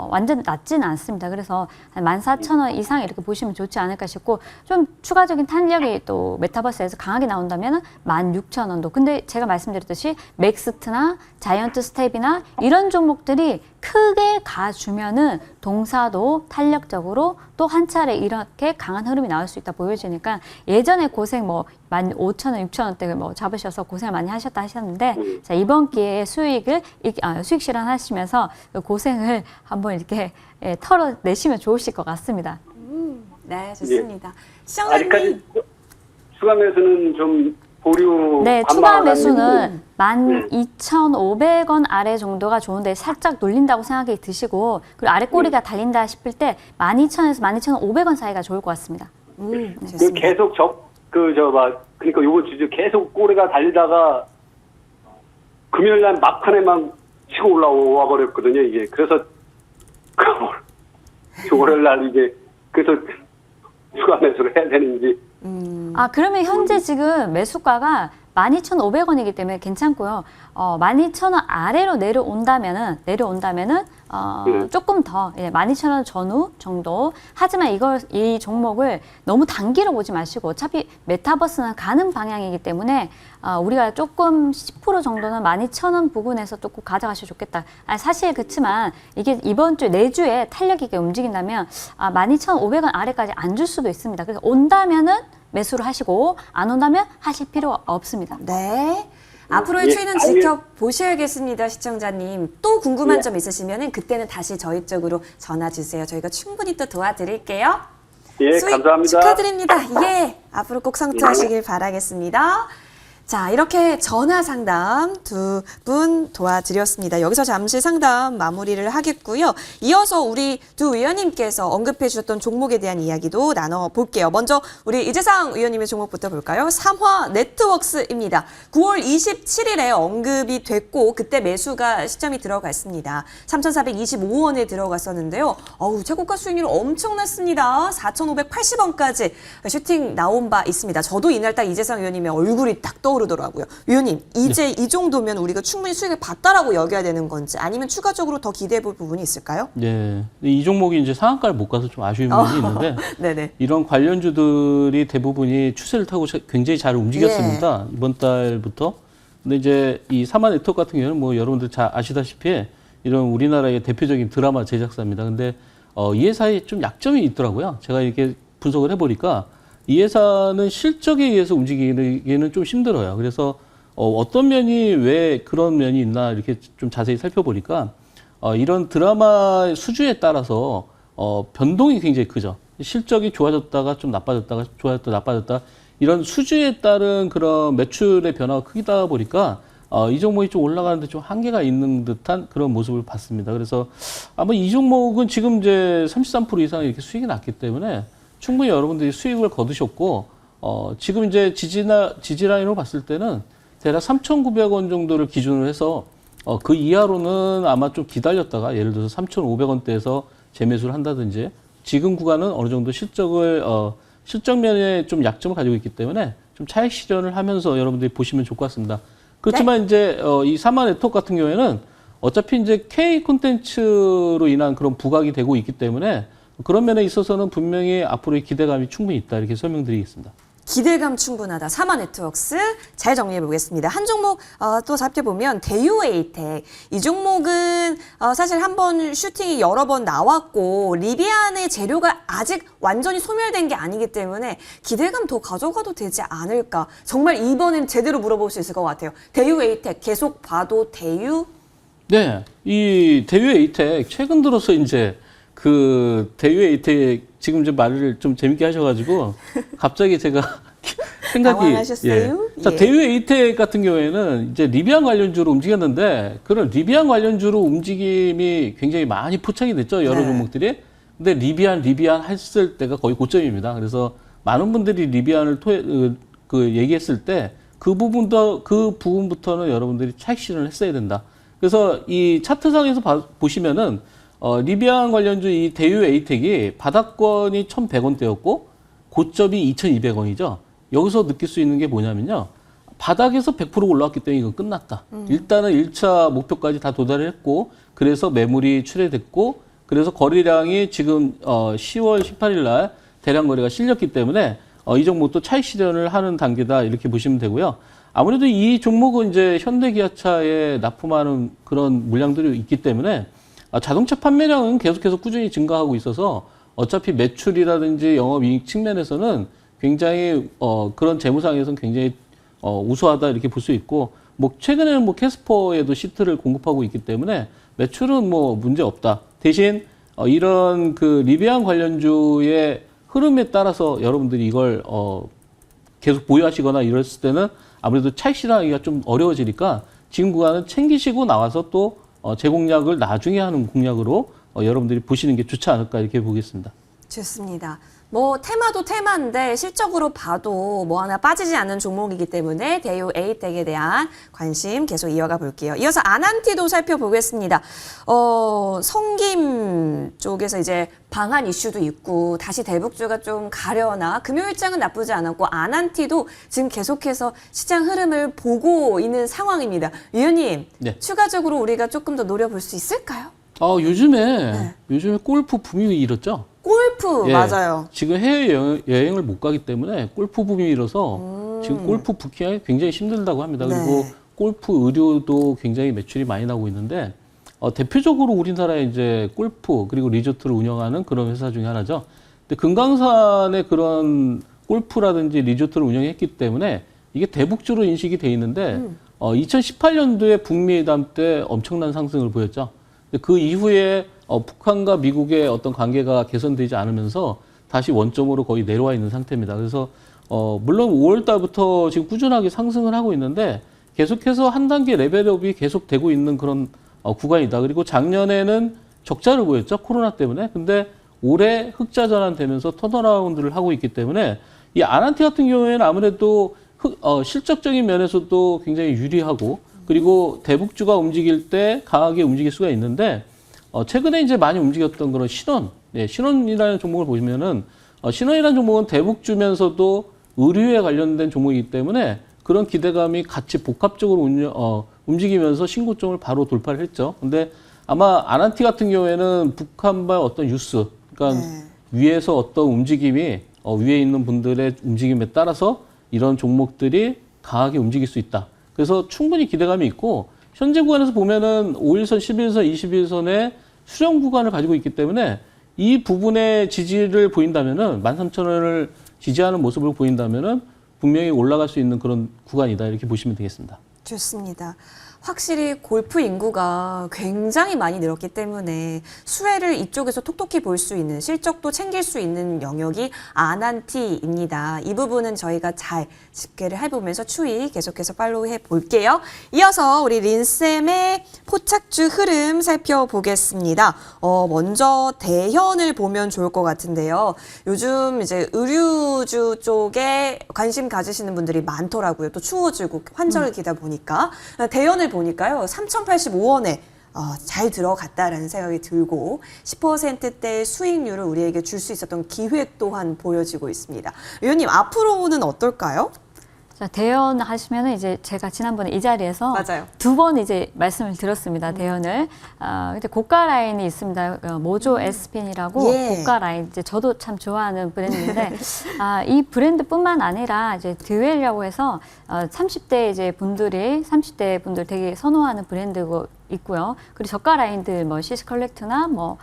완전 낮지는 않습니다. 그래서 한 14,000원 이상 이렇게 보시면 좋지 않을까 싶고 좀 추가적인 탄력이 또 메타버스에서 강하게 나온다면은 16,000원도. 근데 제가 말씀드렸듯이 맥스트나 자이언트 스텝이나 이런 종목들이 크게 가주면은 동사도 탄력적으로 또 한 차례 이렇게 강한 흐름이 나올 수 있다 보여지니까 예전에 고생 뭐 15,000원, 6,000원대 뭐 잡으셔서 고생을 많이 하셨는데 자, 이번 기회에 수익 실현하시면서 그 고생을 한번 이렇게 털어내시면 좋으실 것 같습니다. 네, 좋습니다. 시청자님. 아직까지 추가 매수는 좀 보류. 네, 추가 반반하는 매수는 12,500원 아래 정도가 좋은데 살짝 놀린다고 생각이 드시고 그리고 아래 꼬리가 달린다 싶을 때 12,000원에서 12,500원 사이가 좋을 것 같습니다. 네, 그 좋습니다. 계속 그러니까 요번 주 계속 꼬리가 달리다가 금요일 날 막판에만 치고 올라와 버렸거든요, 이게. 그래서 월요일 날 이게 그래서 추가 매수를 해야 되는지. 그러면 현재 지금 매수가가 12,500원이기 때문에 괜찮고요. 12,000원 아래로 내려온다면은 조금 더 12,000원 전후 정도. 하지만 이 종목을 너무 단기로 보지 마시고 어차피 메타버스는 가는 방향이기 때문에 우리가 조금 10% 정도는 12,000원 부근에서 조금 가져가시면 좋겠다. 사실 그렇지만 이게 이번 주 내주에 탄력 있게 움직인다면 12,500원 아래까지 안 줄 수도 있습니다. 그래서 온다면은 매수를 하시고 안 온다면 하실 필요 없습니다. 네. 앞으로의 추이는 지켜보셔야겠습니다, 시청자님. 또 궁금한 점 있으시면 그때는 다시 저희 쪽으로 전화 주세요. 저희가 충분히 또 도와드릴게요. 예, 수익 감사합니다. 축하드립니다. 예, 앞으로 꼭 성투하시길 바라겠습니다. 자, 이렇게 전화 상담 두 분 도와드렸습니다. 여기서 잠시 상담 마무리를 하겠고요. 이어서 우리 두 위원님께서 언급해 주셨던 종목에 대한 이야기도 나눠볼게요. 먼저 우리 이재상 위원님의 종목부터 볼까요? 삼화 네트웍스입니다. 9월 27일에 언급이 됐고 그때 매수가 시점이 들어갔습니다. 3,425원에 들어갔었는데요. 최고가 수익률 엄청났습니다. 4,580원까지 슈팅 나온 바 있습니다. 저도 이날 딱 이재상 위원님의 얼굴이 딱 떠오르더라고요. 위원님, 이제 이 정도면 우리가 충분히 수익을 봤다라고 여겨야 되는 건지 아니면 추가적으로 더 기대해 볼 부분이 있을까요? 네. 이 종목이 이제 상한가를 못 가서 좀 아쉬운 부분이 있는데 네네. 이런 관련주들이 대부분이 추세를 타고 굉장히 잘 움직였습니다. 이번 달부터. 근데 이제 이 삼화 네트워크 같은 경우는 뭐 여러분들 잘 아시다시피 이런 우리나라의 대표적인 드라마 제작사입니다. 근데 이 회사에 좀 약점이 있더라고요. 제가 이렇게 분석을 해보니까 이 회사는 실적에 의해서 움직이기는 좀 힘들어요. 그래서 어떤 면이 왜 그런 면이 있나 이렇게 좀 자세히 살펴보니까 이런 드라마 수주에 따라서 변동이 굉장히 크죠. 실적이 좋아졌다가 좀 나빠졌다가 좋아졌다 나빠졌다 이런 수주에 따른 그런 매출의 변화가 크다 보니까 이 종목이 좀 올라가는데 좀 한계가 있는 듯한 그런 모습을 봤습니다. 그래서 아마 이 종목은 지금 이제 33% 이상 이렇게 수익이 났기 때문에 충분히 여러분들이 수익을 거두셨고 지금 이제 지지라인으로 봤을 때는 대략 3,900원 정도를 기준으로 해서 그 이하로는 아마 좀 기다렸다가 예를 들어서 3,500원대에서 재매수를 한다든지 지금 구간은 어느 정도 실적면에 좀 약점을 가지고 있기 때문에 좀 차익 실현을 하면서 여러분들이 보시면 좋을 것 같습니다. 그렇지만 이제 이 삼화 네트워크 같은 경우에는 어차피 이제 K 콘텐츠로 인한 그런 부각이 되고 있기 때문에 그런 면에 있어서는 분명히 앞으로의 기대감이 충분히 있다 이렇게 설명드리겠습니다. 기대감 충분하다. 삼화 네트웍스 잘 정리해 보겠습니다. 한 종목 또 살펴보면 대유에이텍. 이 종목은 사실 한번 슈팅이 여러 번 나왔고 리비안의 재료가 아직 완전히 소멸된 게 아니기 때문에 기대감 더 가져가도 되지 않을까. 정말 이번엔 제대로 물어볼 수 있을 것 같아요. 대유에이텍 계속 봐도 대유? 네, 이 대유에이텍 최근 들어서 이제 그 대유에이텍 지금 좀 말을 좀 재밌게 하셔가지고 갑자기 제가 생각이 당황하셨어요? 자, 예. 대유에이텍 같은 경우에는 이제 리비안 관련주로 움직였는데 그런 리비안 관련주로 움직임이 굉장히 많이 포착이 됐죠 여러 네. 종목들이. 근데 리비안 했을 때가 거의 고점입니다. 그래서 많은 분들이 리비안을 얘기했을 때 그 부분부터는 여러분들이 차익 실현을 했어야 된다. 그래서 이 차트상에서 보시면은 리비안 관련주 이 대유에이텍이 바닥권이 1,100원대였고 고점이 2,200원이죠. 여기서 느낄 수 있는 게 뭐냐면요. 바닥에서 100% 올라왔기 때문에 이건 끝났다. 일단은 1차 목표까지 다 도달을 했고 그래서 매물이 출회됐고 그래서 거래량이 지금 10월 18일 날 대량 거래가 실렸기 때문에 이 종목도 차익 실현을 하는 단계다 이렇게 보시면 되고요. 아무래도 이 종목은 이제 현대기아차에 납품하는 그런 물량들이 있기 때문에 자동차 판매량은 계속해서 꾸준히 증가하고 있어서 어차피 매출이라든지 영업이익 측면에서는 굉장히 그런 재무상에서는 굉장히 우수하다 이렇게 볼 수 있고 뭐 최근에는 뭐 캐스퍼에도 시트를 공급하고 있기 때문에 매출은 뭐 문제 없다. 대신 이런 그 리비안 관련주의 흐름에 따라서 여러분들이 이걸 계속 보유하시거나 이랬을 때는 아무래도 차익 실현하기가 좀 어려워지니까 지금 구간은 챙기시고 나와서 또 재공략을 나중에 하는 공략으로 여러분들이 보시는 게 좋지 않을까 이렇게 보겠습니다. 좋습니다. 뭐 테마도 테마인데 실적으로 봐도 뭐 하나 빠지지 않는 종목이기 때문에 대유에이텍에 대한 관심 계속 이어가 볼게요. 이어서 아난티도 살펴보겠습니다. 성김 쪽에서 이제 방한 이슈도 있고 다시 대북주가 좀 가려나 금요일장은 나쁘지 않았고 아난티도 지금 계속해서 시장 흐름을 보고 있는 상황입니다. 위원님, 네. 추가적으로 우리가 조금 더 노려볼 수 있을까요? 요즘에 골프 붐이 일었죠. 골프 예, 맞아요. 지금 해외 여행을 못 가기 때문에 골프 붐이 일어서 지금 골프 부킹이 굉장히 힘들다고 합니다. 네. 그리고 골프 의류도 굉장히 매출이 많이 나오고 있는데 대표적으로 우리나라에 이제 골프 그리고 리조트를 운영하는 그런 회사 중에 하나죠. 근데 금강산에 그런 골프라든지 리조트를 운영했기 때문에 이게 대북주로 인식이 돼 있는데 2018년도에 북미 회담 때 엄청난 상승을 보였죠. 근데 그 이후에 북한과 미국의 어떤 관계가 개선되지 않으면서 다시 원점으로 거의 내려와 있는 상태입니다. 그래서 물론 5월 달부터 지금 꾸준하게 상승을 하고 있는데 계속해서 한 단계 레벨업이 계속 되고 있는 그런 구간이다. 그리고 작년에는 적자를 보였죠. 코로나 때문에. 근데 올해 흑자 전환되면서 턴어라운드를 하고 있기 때문에 이 아난티 같은 경우에는 아무래도 실적적인 면에서도 굉장히 유리하고 그리고 대북주가 움직일 때 강하게 움직일 수가 있는데 최근에 이제 많이 움직였던 그런 신원, 신원이라는 종목을 보시면은 신원이라는 종목은 대북주면서도 의류에 관련된 종목이기 때문에 그런 기대감이 같이 복합적으로 움직이면서 신고점을 바로 돌파를 했죠. 근데 아마 아난티 같은 경우에는 북한발 어떤 뉴스, 그러니까 위에서 어떤 움직임이 위에 있는 분들의 움직임에 따라서 이런 종목들이 강하게 움직일 수 있다. 그래서 충분히 기대감이 있고 현재 구간에서 보면은 5일선, 11일선, 21일선의 수렴 구간을 가지고 있기 때문에 이 부분의 지지를 보인다면은 13,000원을 지지하는 모습을 보인다면은 분명히 올라갈 수 있는 그런 구간이다. 이렇게 보시면 되겠습니다. 좋습니다. 확실히 골프 인구가 굉장히 많이 늘었기 때문에 수혜를 이쪽에서 톡톡히 볼 수 있는 실적도 챙길 수 있는 영역이 아난티입니다. 이 부분은 저희가 잘 집계를 해보면서 추이 계속해서 팔로우해 볼게요. 이어서 우리 린쌤의 포착주 흐름 살펴보겠습니다. 먼저 대현을 보면 좋을 것 같은데요. 요즘 이제 의류주 쪽에 관심 가지시는 분들이 많더라고요. 또 추워지고 환절기다 보니까 대현을 보니까요. 3,085원에 잘 들어갔다라는 생각이 들고 10%대 수익률을 우리에게 줄 수 있었던 기회 또한 보여지고 있습니다. 위원님 앞으로는 어떨까요? 자, 대연 하시면은 이제 제가 지난번에 이 자리에서 맞아요. 2번 이제 말씀을 드렸습니다. 대연을. 근데 고가 라인이 있습니다. 모조 에스핀이라고 예. 고가 라인. 이제 저도 참 좋아하는 브랜드인데, 이 브랜드뿐만 아니라 이제 드웰이라고 해서 30대 이제 분들이 30대 분들 되게 선호하는 브랜드고 있고요. 그리고 저가 라인들 뭐 시스 컬렉트나 뭐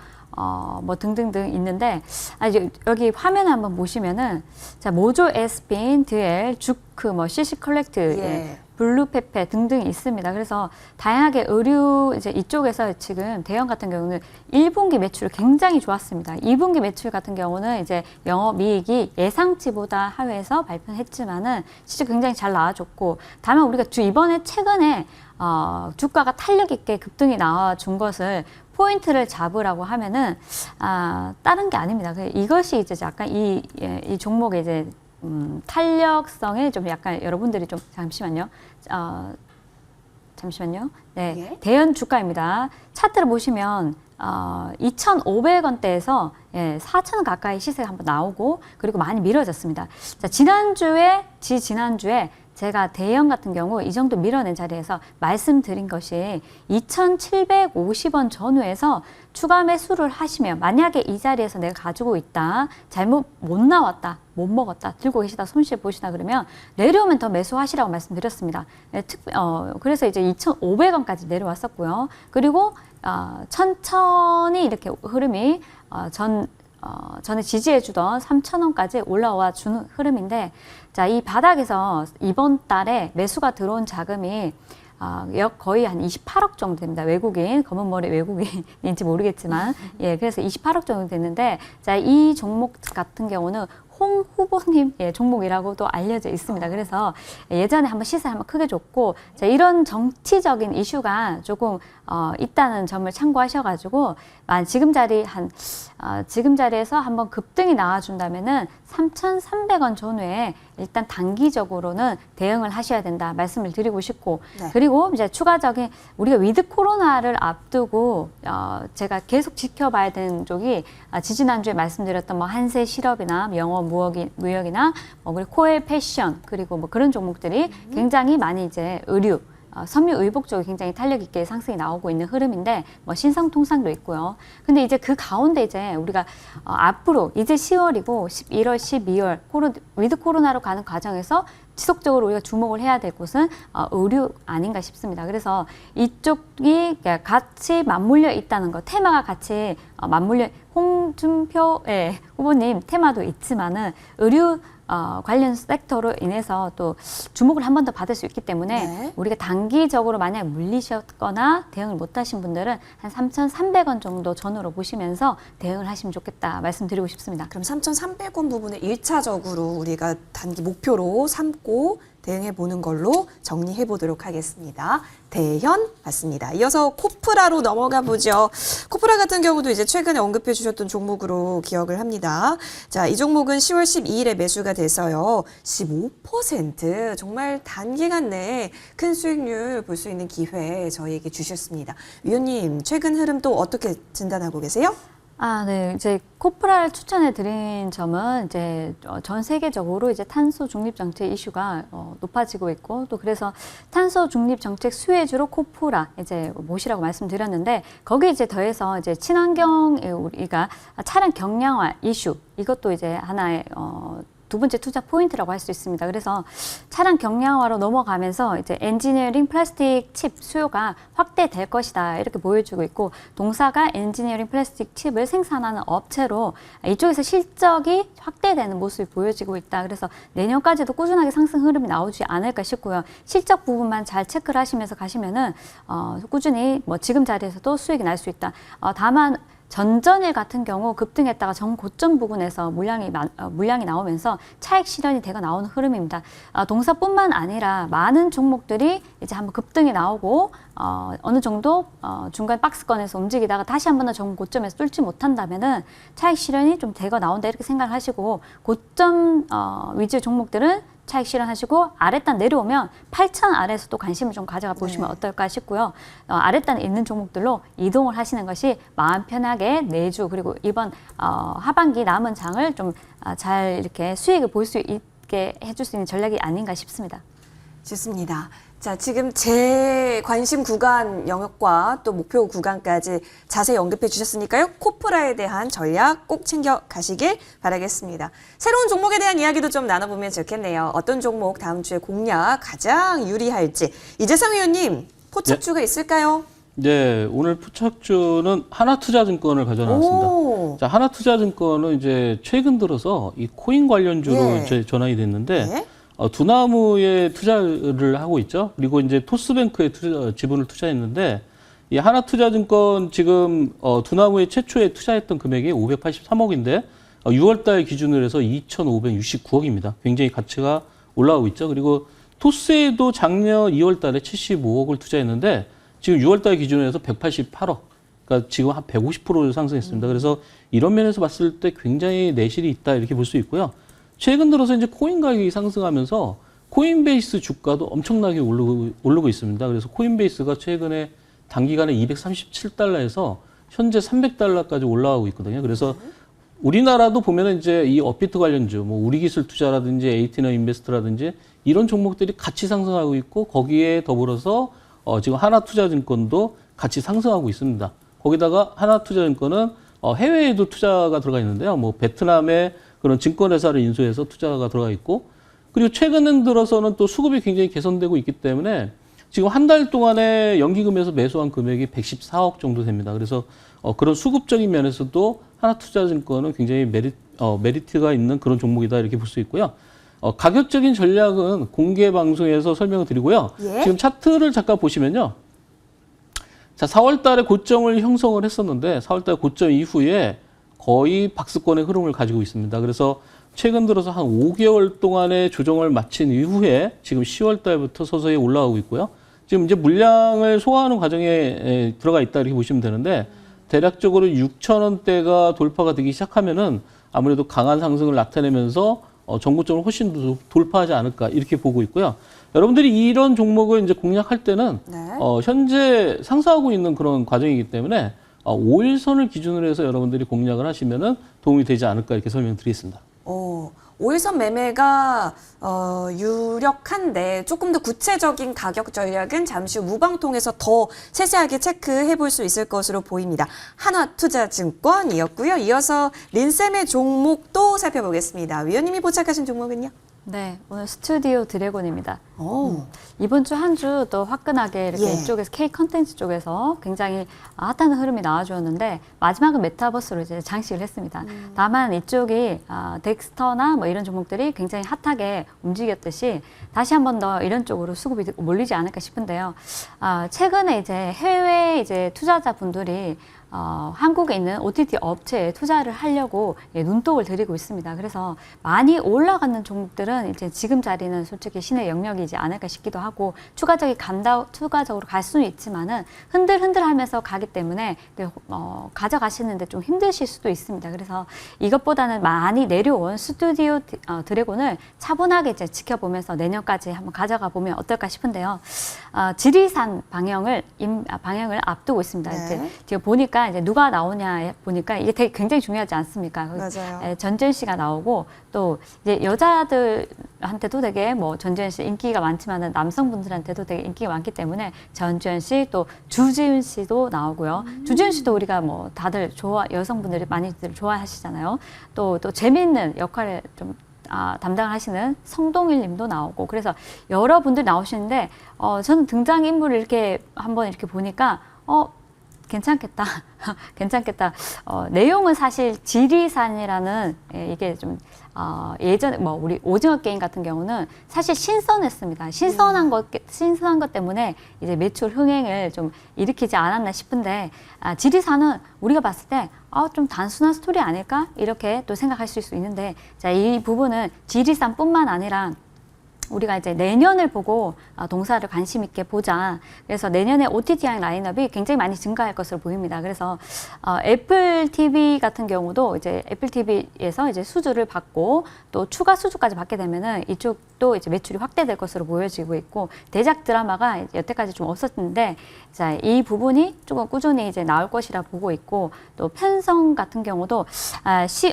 등등등 있는데, 이제 여기 화면을 한번 보시면은, 자, 모조 에스핀, 드엘, 주크, 시시 컬렉트, 예. 블루페페 등등 있습니다. 그래서 다양하게 의류 이제 이쪽에서 지금 대형 같은 경우는 1분기 매출이 굉장히 좋았습니다. 2분기 매출 같은 경우는 이제 영업이익이 예상치보다 하회해서 발표했지만은 진짜 굉장히 잘 나와줬고, 다만 우리가 이번에 최근에 주가가 탄력 있게 급등이 나와준 것을 포인트를 잡으라고 하면은 다른 게 아닙니다. 이것이 이제 약간 이 종목의 이제 탄력성에 좀 약간 여러분들이 좀 잠시만요. 네, 예. 대연 주가입니다. 차트를 보시면 2,500원대에서 4,000원 가까이 시세가 한번 나오고 그리고 많이 미뤄졌습니다. 자, 지난주에 제가 대형 같은 경우 이 정도 밀어낸 자리에서 말씀드린 것이 2,750원 전후에서 추가 매수를 하시면 만약에 이 자리에서 내가 가지고 있다, 잘못 못 나왔다, 못 먹었다, 들고 계시다, 손실 보시다 그러면 내려오면 더 매수하시라고 말씀드렸습니다. 그래서 이제 2,500원까지 내려왔었고요. 그리고 천천히 이렇게 흐름이 전에 지지해주던 3,000원까지 올라와 주는 흐름인데, 자, 이 바닥에서 이번 달에 매수가 들어온 자금이 거의 한 28억 정도 됩니다. 외국인, 검은 머리 외국인인지 모르겠지만, 그래서 28억 정도 됐는데, 자, 이 종목 같은 경우는 홍 후보님 종목이라고도 알려져 있습니다. 그래서 예전에 한번 시세 한번 크게 줬고, 자, 이런 정치적인 이슈가 조금 있다는 점을 참고하셔가지고 지금 자리에서 한번 급등이 나와준다면은 3,300원 전후에 일단 단기적으로는 대응을 하셔야 된다 말씀을 드리고 싶고, 네. 그리고 이제 추가적인 우리가 위드 코로나를 앞두고 제가 계속 지켜봐야 되는 쪽이 지지난주에 말씀드렸던 한세 실업이나 영어 무역이나 그리고 코엘 패션 그리고 그런 종목들이 굉장히 많이 이제 의류 섬유 의복 쪽이 굉장히 탄력 있게 상승이 나오고 있는 흐름인데 신성통상도 있고요. 근데 이제 그 가운데 이제 우리가 앞으로 이제 10월이고 11월, 12월 위드 코로나로 가는 과정에서 지속적으로 우리가 주목을 해야 될 곳은 의류 아닌가 싶습니다. 그래서 이쪽이 같이 맞물려 있다는 것, 테마가 같이 맞물려 홍준표 후보님 테마도 있지만은 의류 관련 섹터로 인해서 또 주목을 한 번 더 받을 수 있기 때문에 네. 우리가 단기적으로 만약 물리셨거나 대응을 못하신 분들은 한 3,300원 정도 전후로 보시면서 대응을 하시면 좋겠다 말씀드리고 싶습니다. 그럼 3,300원 부분을 1차적으로 우리가 단기 목표로 삼고 대응해 보는 걸로 정리해 보도록 하겠습니다. 대현 맞습니다. 이어서 코프라로 넘어가 보죠. 코프라 같은 경우도 이제 최근에 언급해 주셨던 종목으로 기억을 합니다. 자, 이 종목은 10월 12일에 매수가 돼서요. 15% 정말 단기간 내에 큰 수익률 볼 수 있는 기회 저희에게 주셨습니다. 위원님, 최근 흐름 또 어떻게 진단하고 계세요? 네. 이제 코프라를 추천해 드린 점은 이제 전 세계적으로 이제 탄소 중립 정책 이슈가 높아지고 있고 또 그래서 탄소 중립 정책 수혜주로 코프라 이제 모시라고 말씀드렸는데 거기에 이제 더해서 이제 친환경 우리가 차량 경량화 이슈 이것도 이제 하나의 두 번째 투자 포인트라고 할 수 있습니다. 그래서 차량 경량화로 넘어가면서 이제 엔지니어링 플라스틱 칩 수요가 확대될 것이다 이렇게 보여주고 있고 동사가 엔지니어링 플라스틱 칩을 생산하는 업체로 이쪽에서 실적이 확대되는 모습이 보여지고 있다. 그래서 내년까지도 꾸준하게 상승 흐름이 나오지 않을까 싶고요. 실적 부분만 잘 체크를 하시면서 가시면은 꾸준히 뭐 지금 자리에서도 수익이 날 수 있다. 다만 전전일 같은 경우 급등했다가 전고점 부근에서 물량이 나오면서 차익 실현이 되고 나오는 흐름입니다. 동사뿐만 아니라 많은 종목들이 이제 한번 급등이 나오고 어느 정도 중간 박스권에서 움직이다가 다시 한번 더 전고점에서 뚫지 못한다면은 차익 실현이 좀 되고 나온다 이렇게 생각을 하시고 고점 위주의 종목들은 차익 실현하시고 아랫단 내려오면 8,000 아래에서 또 관심을 좀 가져가 보시면 어떨까 싶고요. 아랫단에 있는 종목들로 이동을 하시는 것이 마음 편하게 내주 그리고 이번 하반기 남은 장을 좀 잘 이렇게 수익을 볼 수 있게 해줄 수 있는 전략이 아닌가 싶습니다. 좋습니다. 자, 지금 제 관심 구간 영역과 또 목표 구간까지 자세히 언급해 주셨으니까요. 코프라에 대한 전략 꼭 챙겨 가시길 바라겠습니다. 새로운 종목에 대한 이야기도 좀 나눠보면 좋겠네요. 어떤 종목 다음 주에 공략 가장 유리할지. 이재상 위원님, 포착주가 있을까요? 네, 오늘 포착주는 하나투자증권을 가져나왔습니다. 자, 하나투자증권은 이제 최근 들어서 이 코인 관련주로 예. 이제 전환이 됐는데 네. 두나무에 투자를 하고 있죠. 그리고 이제 토스뱅크에 지분을 투자했는데 이 하나투자증권 지금 두나무에 최초에 투자했던 금액이 583억인데 6월달 기준으로 해서 2,569억입니다. 굉장히 가치가 올라가고 있죠. 그리고 토스에도 작년 2월달에 75억을 투자했는데 지금 6월달 기준으로 해서 188억. 그러니까 지금 한 150% 상승했습니다. 그래서 이런 면에서 봤을 때 굉장히 내실이 있다 이렇게 볼 수 있고요. 최근 들어서 이제 코인 가격이 상승하면서 코인베이스 주가도 엄청나게 오르고 있습니다. 그래서 코인베이스가 최근에 단기간에 237달러에서 현재 300달러까지 올라가고 있거든요. 그래서 우리나라도 보면은 이제 이 업비트 관련주, 뭐 우리기술 투자라든지 에이티너 인베스트라든지 이런 종목들이 같이 상승하고 있고 거기에 더불어서 지금 하나투자증권도 같이 상승하고 있습니다. 거기다가 하나투자증권은 해외에도 투자가 들어가 있는데요. 뭐 베트남의 그런 증권회사를 인수해서 투자가 들어가 있고 그리고 최근 들어서는 또 수급이 굉장히 개선되고 있기 때문에 지금 한 달 동안에 연기금에서 매수한 금액이 114억 정도 됩니다. 그래서 그런 수급적인 면에서도 하나투자증권은 굉장히 메리트가 있는 그런 종목이다 이렇게 볼 수 있고요. 가격적인 전략은 공개 방송에서 설명을 드리고요. 예? 지금 차트를 잠깐 보시면요. 자, 4월 달에 고점을 형성을 했었는데 4월 달 고점 이후에 거의 박스권의 흐름을 가지고 있습니다. 그래서 최근 들어서 한 5개월 동안의 조정을 마친 이후에 지금 10월 달부터 서서히 올라가고 있고요. 지금 이제 물량을 소화하는 과정에 들어가 있다 이렇게 보시면 되는데 대략적으로 6,000원대가 돌파가 되기 시작하면은 아무래도 강한 상승을 나타내면서 전고점을 훨씬 더 돌파하지 않을까 이렇게 보고 있고요. 여러분들이 이런 종목을 이제 공략할 때는 네. 현재 상승하고 있는 그런 과정이기 때문에 5일선을 기준으로 해서 여러분들이 공략을 하시면은 도움이 되지 않을까 이렇게 설명드리겠습니다. 5일선 매매가 유력한데 조금 더 구체적인 가격 전략은 잠시 후 무방통에서 더 세세하게 체크해 볼 수 있을 것으로 보입니다. 하나투자증권이었고요. 이어서 린쌤의 종목도 살펴보겠습니다. 위원님이 포착하신 종목은요? 네, 오늘 스튜디오 드래곤입니다. 오. 이번 주 한 주 또 화끈하게 이렇게 예. 이쪽에서 K 컨텐츠 쪽에서 굉장히 핫한 흐름이 나와주었는데 마지막은 메타버스로 이제 장식을 했습니다. 다만 이쪽이 덱스터나 뭐 이런 종목들이 굉장히 핫하게 움직였듯이 다시 한 번 더 이런 쪽으로 수급이 몰리지 않을까 싶은데요. 최근에 이제 해외 이제 투자자분들이 한국에 있는 OTT 업체에 투자를 하려고 눈독을 들이고 있습니다. 그래서 많이 올라가는 종목들은 이제 지금 자리는 솔직히 신의 영역이지 않을까 싶기도 하고 추가적으로 갈 수는 있지만은 흔들흔들하면서 가기 때문에 가져가시는데 좀 힘드실 수도 있습니다. 그래서 이것보다는 많이 내려온 스튜디오 드래곤을 차분하게 이제 지켜보면서 내년까지 한번 가져가 보면 어떨까 싶은데요. 지리산 방향을 앞두고 있습니다. 네. 이제 지금 보니까 이제 누가 나오냐 보니까 이게 되게 굉장히 중요하지 않습니까? 맞아요. 전지현 씨가 나오고 또 이제 여자들한테도 되게 뭐 전지현 씨 인기가 많지만은 남성분들한테도 되게 인기가 많기 때문에 전지현 씨 또 주지훈 씨도 나오고요. 주지훈 씨도 우리가 뭐 다들 여성분들이 많이들 좋아하시잖아요. 또 재미있는 역할을 좀 담당을 하시는 성동일 님도 나오고 그래서 여러분들 나오시는데 저는 등장인물을 이렇게 한번 이렇게 보니까 괜찮겠다. 괜찮겠다. 내용은 사실 지리산이라는 이게 좀 예전에 뭐 우리 오징어 게임 같은 경우는 사실 신선했습니다. 신선한 것 때문에 이제 매출 흥행을 좀 일으키지 않았나 싶은데 지리산은 우리가 봤을 때 좀 단순한 스토리 아닐까 이렇게 또 생각하실 수 있는데 자, 이 부분은 지리산뿐만 아니라 우리가 이제 내년을 보고 동사를 관심 있게 보자. 그래서 내년에 OTT 라인업이 굉장히 많이 증가할 것으로 보입니다. 그래서 애플 TV 같은 경우도 이제 애플 TV에서 이제 수주를 받고 또 추가 수주까지 받게 되면은 이쪽도 이제 매출이 확대될 것으로 보여지고 있고 대작 드라마가 여태까지 좀 없었는데 자, 이 부분이 조금 꾸준히 이제 나올 것이라 보고 있고 또 편성 같은 경우도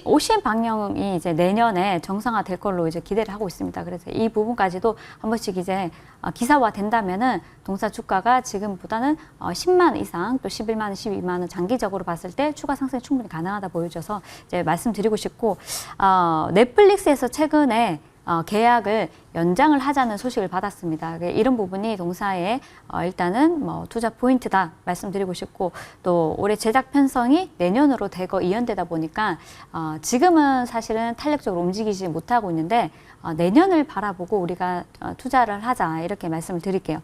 OCN 방영이 이제 내년에 정상화될 걸로 이제 기대를 하고 있습니다. 그래서 이 부분까지도 한 번씩 이제 기사화 된다면은 동사 주가가 지금보다는 10만 이상 또 11만 원, 12만 원 장기적으로 봤을 때 추가 상승이 충분히 가능하다 보여져서 이제 말씀드리고 싶고 넷플릭스에서 최근에 계약을 연장을 하자는 소식을 받았습니다. 이런 부분이 동사의 일단은 뭐 투자 포인트다 말씀드리고 싶고 또 올해 제작 편성이 내년으로 대거 이연되다 보니까 지금은 사실은 탄력적으로 움직이지 못하고 있는데 내년을 바라보고 우리가 투자를 하자 이렇게 말씀을 드릴게요.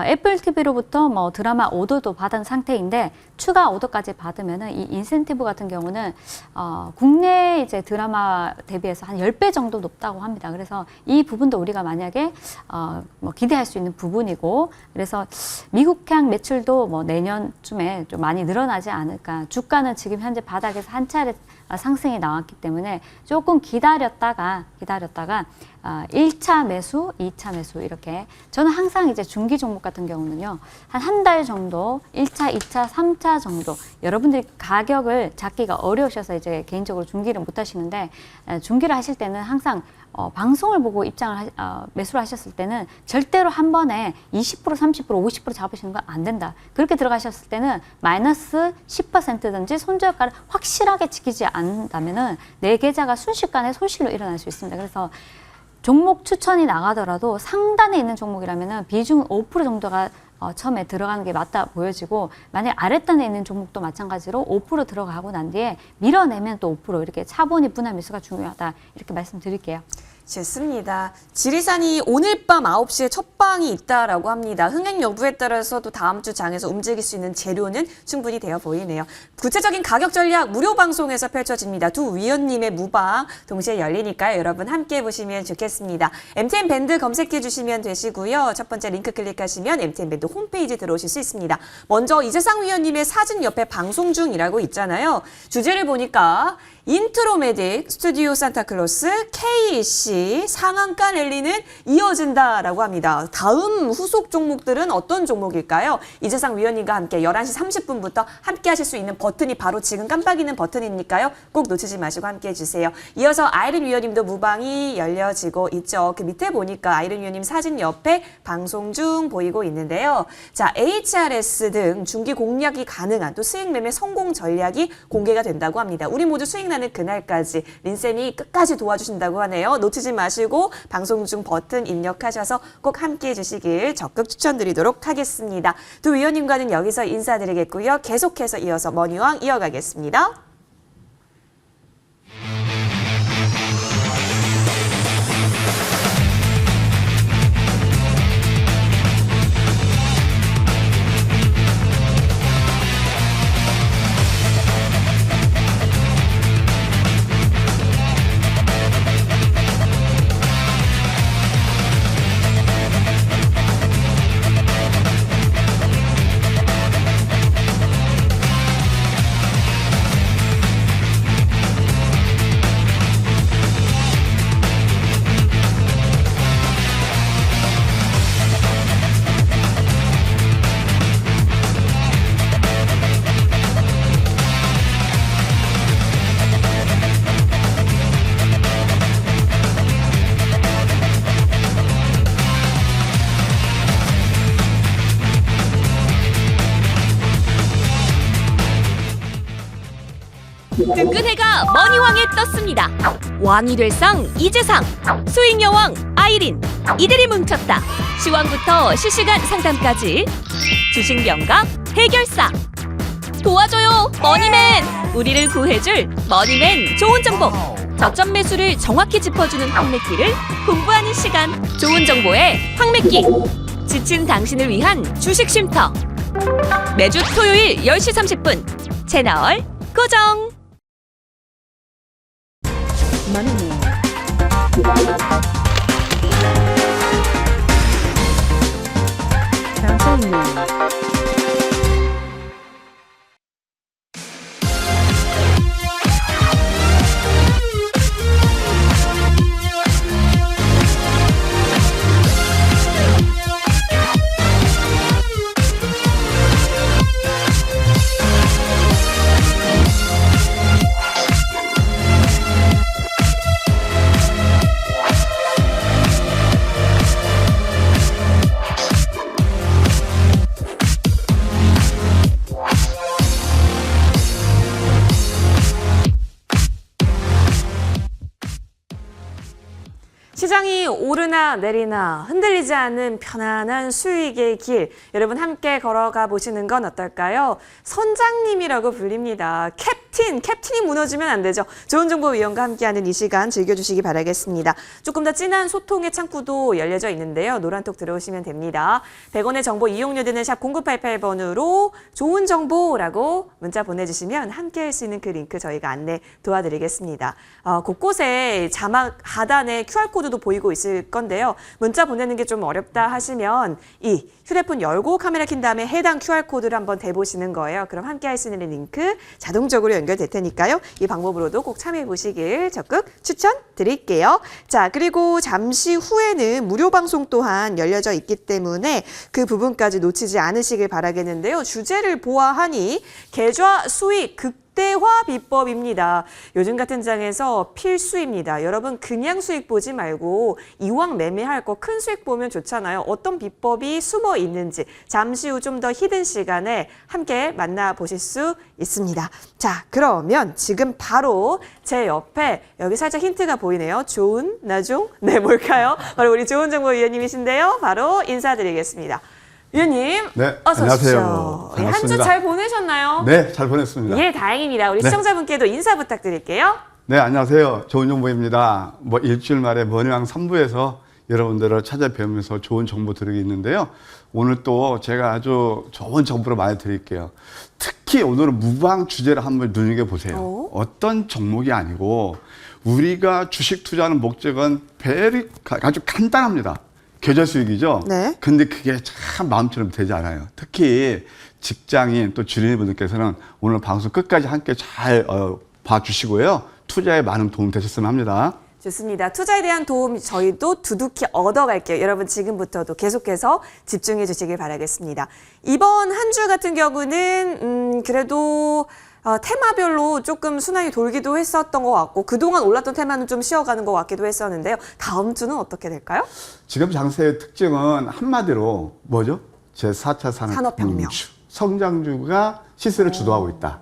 애플 TV로부터 뭐 드라마 오더도 받은 상태인데 추가 오더까지 받으면은 이 인센티브 같은 경우는 국내 이제 드라마 대비해서 한 10배 정도 높다고 합니다. 그래서 이 부분도 우리가 만약에 뭐 기대할 수 있는 부분이고 그래서 미국향 매출도 뭐 내년쯤에 좀 많이 늘어나지 않을까. 주가는 지금 현재 바닥에서 한 차례 상승이 나왔기 때문에 조금 기다렸다가 1차 매수, 2차 매수 이렇게 저는 항상 이제 중기 종목 같은 경우는요 한 달 정도 1차, 2차, 3차 정도 여러분들이 가격을 잡기가 어려우셔서 이제 개인적으로 중기를 못 하시는데 중기를 하실 때는 항상 방송을 보고 매수를 하셨을 때는 절대로 한 번에 20%, 30%, 50% 잡으시는 건 안 된다. 그렇게 들어가셨을 때는 마이너스 10%든지 손절가를 확실하게 지키지 않는다면은 내 계좌가 순식간에 손실로 일어날 수 있습니다. 그래서 종목 추천이 나가더라도 상단에 있는 종목이라면은 비중 5% 정도가 처음에 들어가는 게 맞다 보여지고 만약 아랫단에 있는 종목도 마찬가지로 5% 들어가고 난 뒤에 밀어내면 또 5% 이렇게 차분히 분할 매수가 중요하다 이렇게 말씀드릴게요. 좋습니다. 지리산이 오늘 밤 9시에 첫 방이 있다라고 합니다. 흥행 여부에 따라서 또 다음 주 장에서 움직일 수 있는 재료는 충분히 되어 보이네요. 구체적인 가격 전략 무료 방송에서 펼쳐집니다. 두 위원님의 무방 동시에 열리니까요. 여러분 함께 보시면 좋겠습니다. MTN 밴드 검색해 주시면 되시고요. 첫 번째 링크 클릭하시면 MTN 밴드 홈페이지 들어오실 수 있습니다. 먼저 이재상 위원님의 사진 옆에 방송 중이라고 있잖아요. 주제를 보니까 인트로메딕, 스튜디오 산타클로스, KEC, 상한가 랠리는 이어진다라고 합니다. 다음 후속 종목들은 어떤 종목일까요? 이재상 위원님과 함께 11시 30분부터 함께 하실 수 있는 버튼이 바로 지금 깜빡이는 버튼이니까요. 꼭 놓치지 마시고 함께 해주세요. 이어서 아이린 위원님도 무방이 열려지고 있죠. 그 밑에 보니까 아이린 위원님 사진 옆에 방송 중 보이고 있는데요. 자, HRS 등 중기 공략이 가능한 또 수익 매매 성공 전략이 공개가 된다고 합니다. 우리 모두 수익 출근하는 그날까지 린쌤이 끝까지 도와주신다고 하네요. 놓치지 마시고 방송 중 버튼 입력하셔서 꼭 함께해 주시길 적극 추천드리도록 하겠습니다. 두 위원님과는 여기서 인사드리겠고요. 계속해서 이어서 머니왕 이어가겠습니다. 등근해가 머니왕에 떴습니다. 왕이 될 상 이재상, 수익여왕 아이린, 이들이 뭉쳤다. 시황부터 실시간 상담까지 주식 명가 해결사. 도와줘요 머니맨. 우리를 구해줄 머니맨 좋은 정보. 저점 매수를 정확히 짚어주는 황매끼를 공부하는 시간. 좋은 정보의 황매끼. 지친 당신을 위한 주식 쉼터. 매주 토요일 10시 30분 채널 고정. 시장이 오르나 내리나 흔들리지 않는 편안한 수익의 길, 여러분 함께 걸어가 보시는 건 어떨까요? 선장님이라고 불립니다. 캡틴이 무너지면 안 되죠. 좋은 정보 위원과 함께하는 이 시간 즐겨주시기 바라겠습니다. 조금 더 진한 소통의 창구도 열려져 있는데요. 노란톡 들어오시면 됩니다. 100원의 정보 이용료 드는 샵 0988번으로 좋은 정보라고 문자 보내주시면 함께할 수 있는 그 링크 저희가 안내 도와드리겠습니다. 곳곳에 자막 하단에 QR코드도 보이고 있을 건데요. 문자 보내는 게 좀 어렵다 하시면 이 휴대폰 열고 카메라 킨 다음에 해당 QR코드를 한번 대보시는 거예요. 그럼 함께할 수 있는 링크 자동적으로 연결될 테니까요. 이 방법으로도 꼭 참여해 보시길 적극 추천드릴게요. 자, 그리고 잠시 후에는 무료 방송 또한 열려져 있기 때문에 그 부분까지 놓치지 않으시길 바라겠는데요. 주제를 보아하니 계좌 수익 극대화 비법입니다. 요즘 같은 장에서 필수입니다. 여러분 그냥 수익 보지 말고 이왕 매매할 거 큰 수익 보면 좋잖아요. 어떤 비법이 숨어 있는지 잠시 후 좀 더 히든 시간에 함께 만나보실 수 있습니다. 자, 그러면 지금 바로 제 옆에 여기 살짝 힌트가 보이네요. 좋은 나중? 네, 뭘까요? 바로 우리 좋은 정보 위원님이신데요. 바로 인사드리겠습니다. 위원님, 네, 어서 안녕하세요. 오십시오. 한 주 잘 보내셨나요? 네, 잘 보냈습니다. 예, 다행입니다. 우리 네. 시청자분께도 인사 부탁드릴게요. 네, 안녕하세요. 좋은 정보입니다. 일주일 만에 머니왕 3부에서 여러분들을 찾아뵈면서 좋은 정보 드리고 있는데요. 오늘 또 제가 아주 좋은 정보를 많이 드릴게요. 특히 오늘은 무방 주제를 한번 눈여겨보세요. 어떤 종목이 아니고 우리가 주식 투자하는 목적은 아주 간단합니다. 계좌 수익이죠. 네. 근데 그게 참 마음처럼 되지 않아요. 특히 직장인 또 주린이분들께서는 오늘 방송 끝까지 함께 잘 봐주시고요. 투자에 많은 도움 되셨으면 합니다. 좋습니다. 투자에 대한 도움 저희도 두둑히 얻어갈게요. 여러분 지금부터도 계속해서 집중해 주시길 바라겠습니다. 이번 한 주 같은 경우는 그래도 테마별로 조금 순환이 돌기도 했었던 것 같고 그동안 올랐던 테마는 좀 쉬어가는 것 같기도 했었는데요. 다음 주는 어떻게 될까요? 지금 장세의 특징은 한마디로 뭐죠? 제4차 산업혁명. 성장주가 시세를 주도하고 있다.